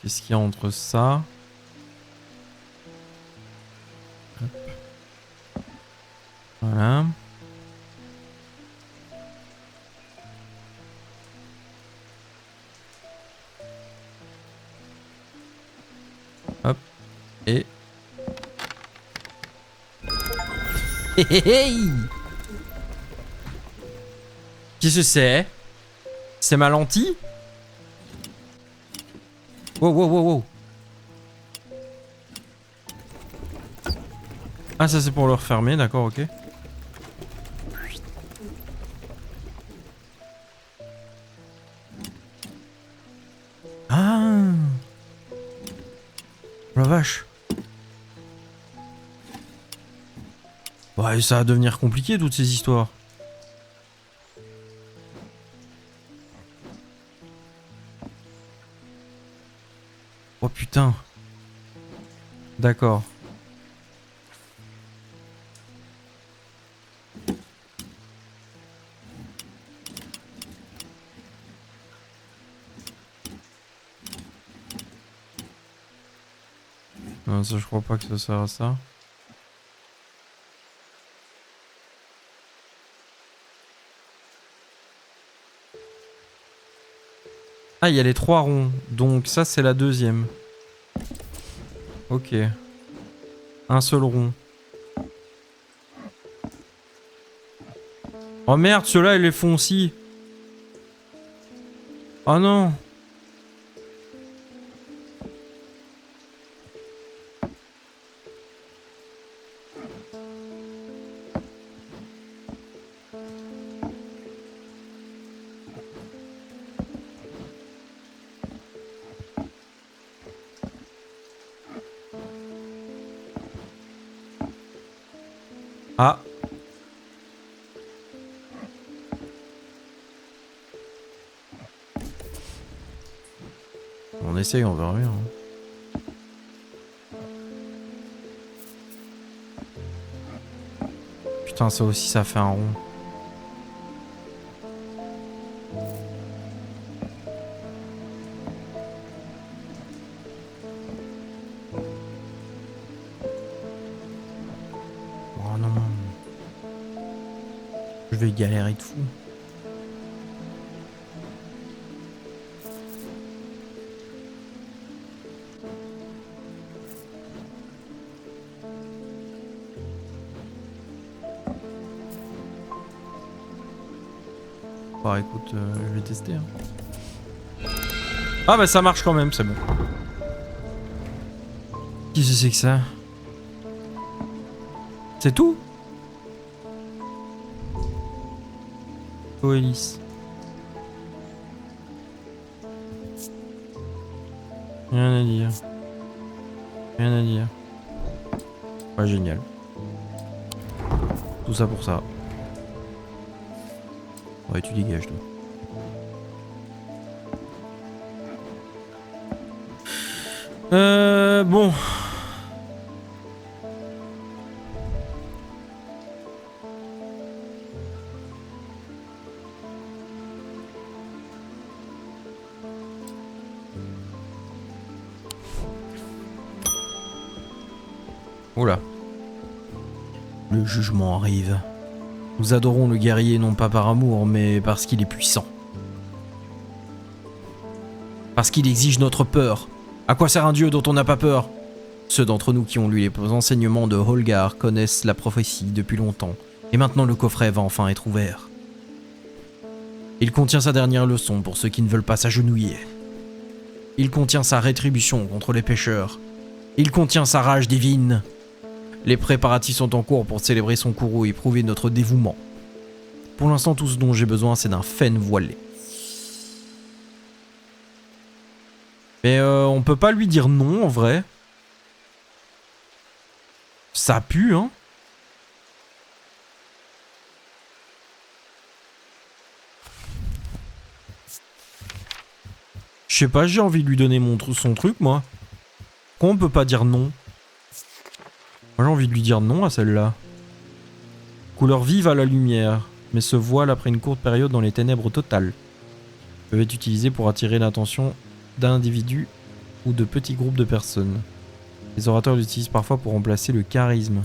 Qu'est-ce qu'il y a entre ça? Hop. Voilà. Hop. Et... Qu'est-ce que c'est? C'est ma lentille? Wow, wow, wow, wow. Ah, ça c'est pour le refermer, d'accord, ok. Ah, la vache. Ouais, ça va devenir compliqué toutes ces histoires. Oh putain. D'accord. Non, ça je crois pas que ça sert à ça. Ah, il y a les 3 ronds. Donc ça c'est la deuxième. Ok. Un seul rond. Oh merde, ceux-là ils les font aussi. Oh non. Ah. On essaye, on verra bien. Hein. Putain, ça aussi, ça fait un rond. Oh non. Je vais galérer de fou. Bah écoute, je vais tester. Hein. Ah bah ça marche quand même, c'est bon. Qu'est-ce que c'est que ça? C'est tout? Coélis. Rien à dire. Rien à dire. Ouais, génial. Tout ça pour ça. Ouais, tu dégages, toi. Bon. Oula. Le jugement arrive. Nous adorons le guerrier non pas par amour, mais parce qu'il est puissant. Parce qu'il exige notre peur. À quoi sert un dieu dont on n'a pas peur? Ceux d'entre nous qui ont lu les enseignements de Holgar connaissent la prophétie depuis longtemps. Et maintenant le coffret va enfin être ouvert. Il contient sa dernière leçon pour ceux qui ne veulent pas s'agenouiller. Il contient sa rétribution contre les pécheurs. Il contient sa rage divine. Les préparatifs sont en cours pour célébrer son courroux et prouver notre dévouement. Pour l'instant, tout ce dont j'ai besoin, c'est d'un fen voilé. Mais on peut pas lui dire non, en vrai. Ça pue, hein. Je sais pas, j'ai envie de lui donner son truc, moi. Pourquoi on peut pas dire non? Moi, j'ai envie de lui dire non à celle-là. Couleur vive à la lumière, mais se voile après une courte période dans les ténèbres totales. Peuvent être utilisés pour attirer l'attention d'individus ou de petits groupes de personnes. Les orateurs l'utilisent parfois pour remplacer le charisme.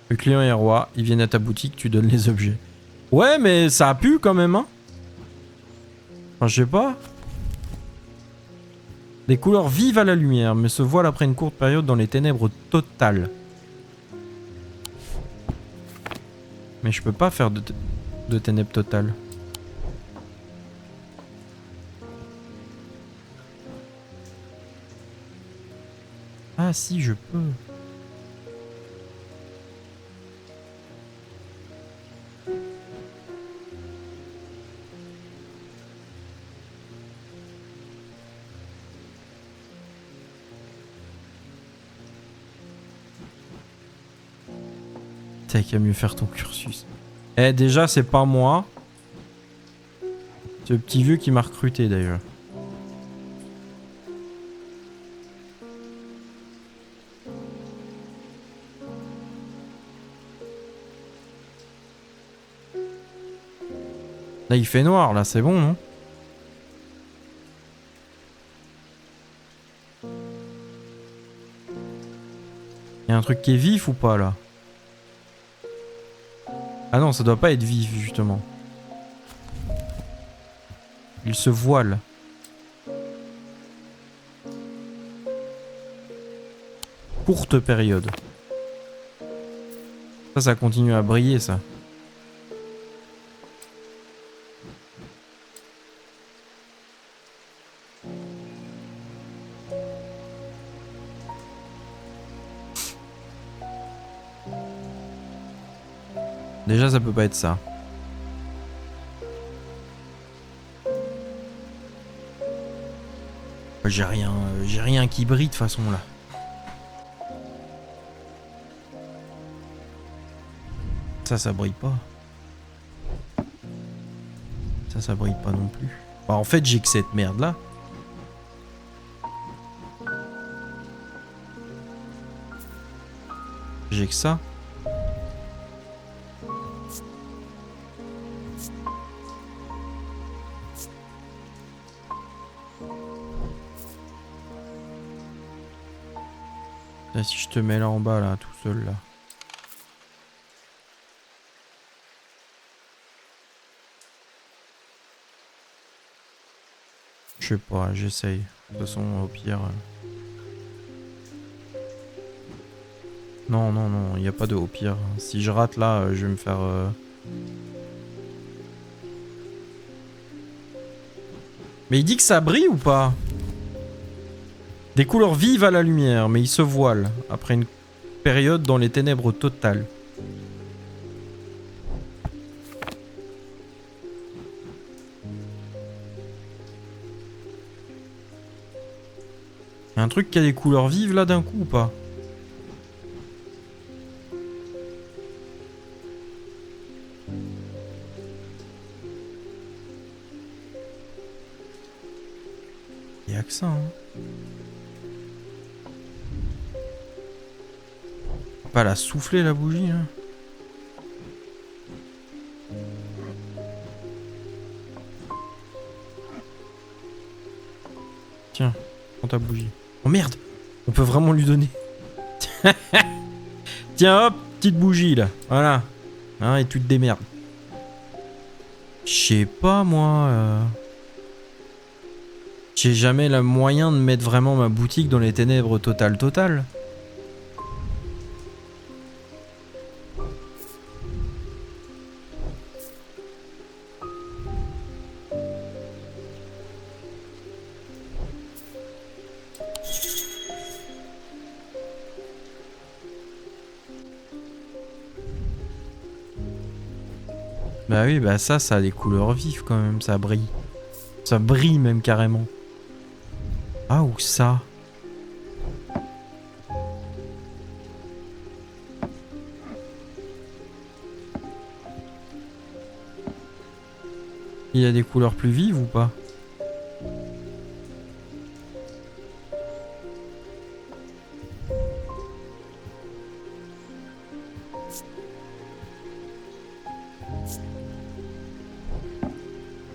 Le client est roi, ils viennent à ta boutique, tu donnes les objets. Ouais, mais ça a pu quand même, hein. Enfin, je sais pas. Des couleurs vivent à la lumière, mais se voilent après une courte période dans les ténèbres totales. Mais je peux pas faire de ténèbres totales. Ah si, je peux. T'as qu'à mieux faire ton cursus. Eh, déjà, c'est pas moi. C'est le petit vieux qui m'a recruté, d'ailleurs. Là, il fait noir, là, c'est bon, non? Il y a un truc qui est vif ou pas, là? Ah non, ça doit pas être vif, justement. Il se voile. Courte période. Ça continue à briller, ça. Déjà, ça peut pas être ça. J'ai rien qui brille de toute façon là. Ça brille pas. Ça brille pas non plus. Bah, en fait, j'ai que cette merde là. J'ai que ça. Là, si je te mets là en bas, là, tout seul, là. Je sais pas, j'essaye. De toute façon, au pire... Non, non, non, il n'y a pas de au pire. Si je rate là, je vais me faire... Mais il dit que ça brille ou pas? Des couleurs vives à la lumière, mais il se voile après une période dans les ténèbres totales. Y a un truc qui a des couleurs vives là d'un coup ou pas? Y'a que ça, hein. Pas la souffler la bougie là. Tiens, prends ta bougie. Oh merde, on peut vraiment lui donner. Tiens hop, petite bougie là, voilà. Hein, et tu te démerdes. Je sais pas moi. J'ai jamais le moyen de mettre vraiment ma boutique dans les ténèbres totales. Bah oui, bah ça a des couleurs vives quand même, ça brille. Ça brille même carrément. Ah, ou ça? Il y a des couleurs plus vives ou pas?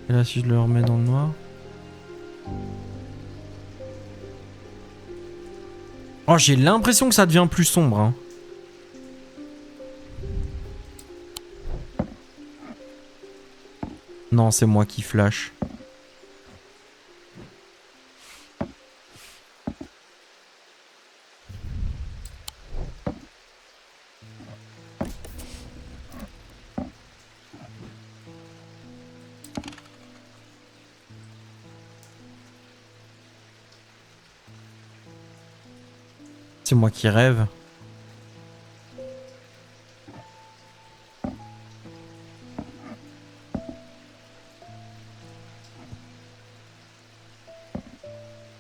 Et là, si je le remets dans le noir. Oh, j'ai l'impression que ça devient plus sombre, hein. Non, c'est moi qui flash. C'est moi qui rêve.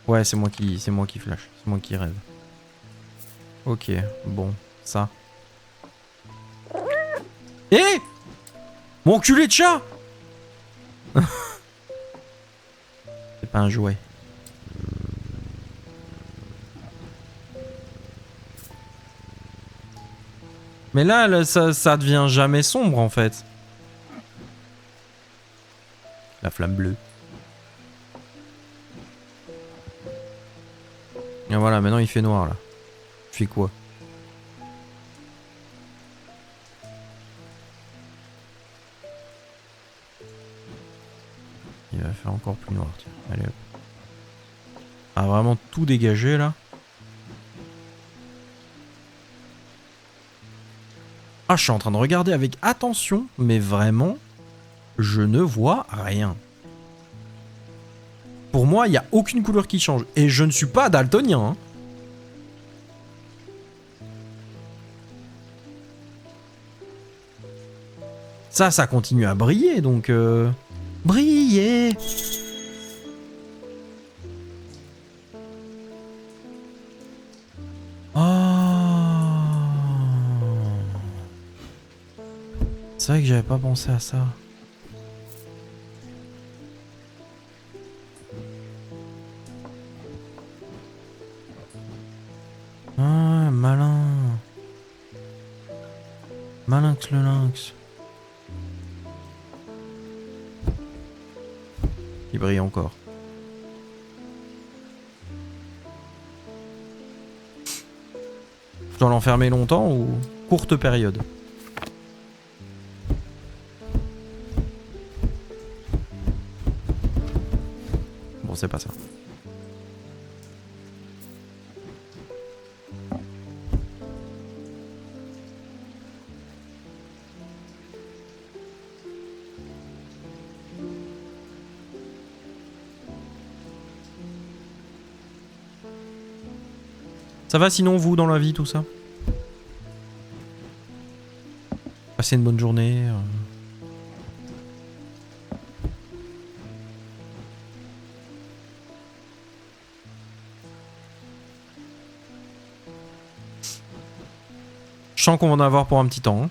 Ouais, c'est moi qui flash. C'est moi qui rêve. Ok, bon, ça. Eh! Mon enculé de chat! C'est pas un jouet. Mais là, ça devient jamais sombre en fait. La flamme bleue. Et voilà, maintenant il fait noir là. Je fais quoi? Il va faire encore plus noir, tiens. Allez hop. Ah, vraiment tout dégagé là. Ah, je suis en train de regarder avec attention, mais vraiment, je ne vois rien. Pour moi, il n'y a aucune couleur qui change. Et je ne suis pas daltonien. Hein. Ça continue à briller, donc... Briller! C'est vrai que j'avais pas pensé à ça. Ah, malin. Malinx le lynx. Il brille encore. Je dois l'enfermer longtemps ou courte période? Bon, c'est pas ça. Ça va sinon vous dans la vie tout ça? Passez une bonne journée. Je sens qu'on va en avoir pour un petit temps. Hein.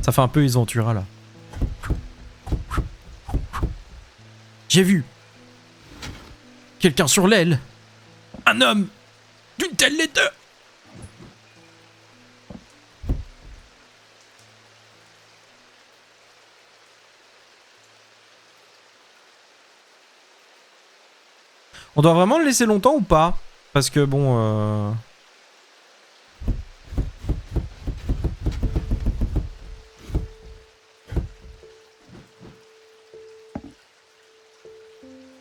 Ça fait un peu Isantura là. J'ai vu quelqu'un sur l'aile. Un homme d'une telle laideur. On doit vraiment le laisser longtemps ou pas? Parce que bon...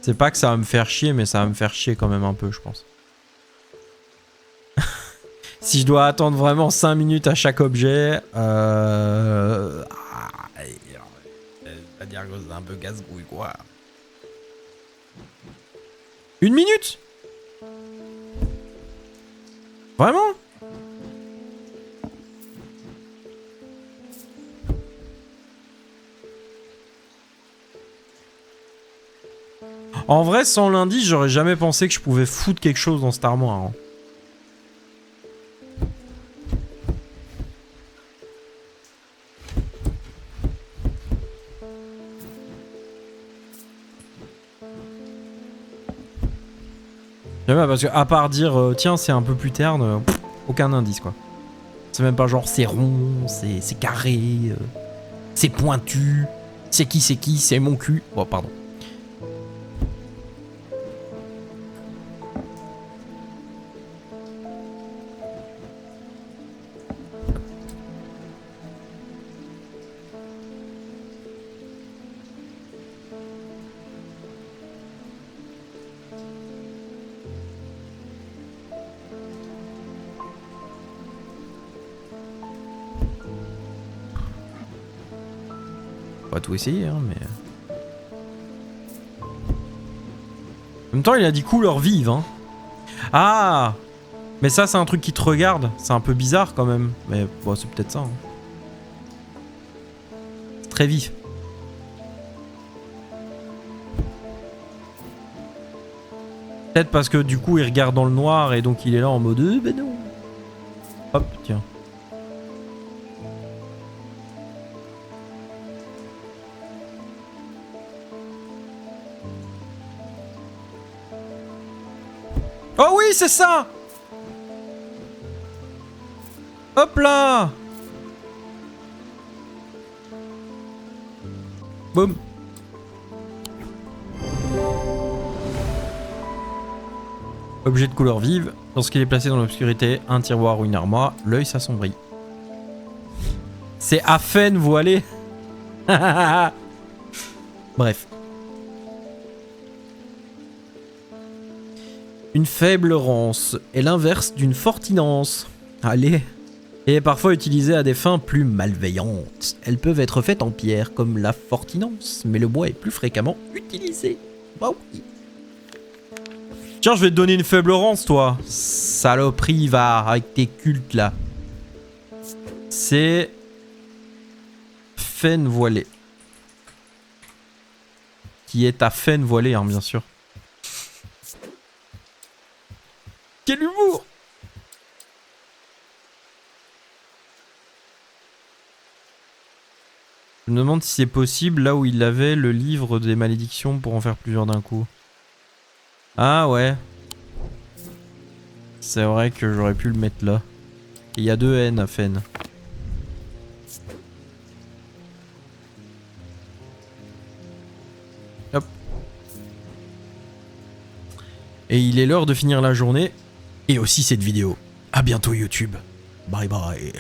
C'est pas que ça va me faire chier, mais ça va me faire chier quand même un peu, je pense. Si je dois attendre vraiment 5 minutes à chaque objet, on va dire que c'est un peu casse-couille, quoi. 1 minute? Vraiment? En vrai, sans l'indice, j'aurais jamais pensé que je pouvais foutre quelque chose dans cette armoire. Hein. Jamais, parce que à part dire tiens, c'est un peu plus terne, aucun indice quoi. C'est même pas genre c'est rond, c'est carré, c'est pointu, c'est qui, c'est mon cul. Oh, pardon. On va tout essayer, hein, mais... En même temps, il a dit couleur vive, hein. Ah! Mais ça, c'est un truc qui te regarde. C'est un peu bizarre, quand même. Mais bon, c'est peut-être ça. Hein. C'est très vif. Peut-être parce que, du coup, il regarde dans le noir et donc il est là en mode... ben non. Hop, tiens. Oh oui, c'est ça! Hop là! Boum. Objet de couleur vive. Lorsqu'il est placé dans l'obscurité, un tiroir ou une armoire, l'œil s'assombrit. C'est à peine voilé. Bref. Une faible rance est l'inverse d'une fortinance. Allez. Et est parfois utilisée à des fins plus malveillantes. Elles peuvent être faites en pierre comme la fortinance, mais le bois est plus fréquemment utilisé. Bah oui. Tiens, je vais te donner une faible rance, toi. Saloperie, va, avec tes cultes là. C'est... Faine voilée. Qui est à faine voilée, hein, bien sûr. Quel humour! Je me demande si c'est possible là où il avait le livre des malédictions pour en faire plusieurs d'un coup. Ah ouais. C'est vrai que j'aurais pu le mettre là. Il y a 2 N à Fen. Hop. Et il est l'heure de finir la journée. Et aussi cette vidéo. À bientôt YouTube. Bye bye.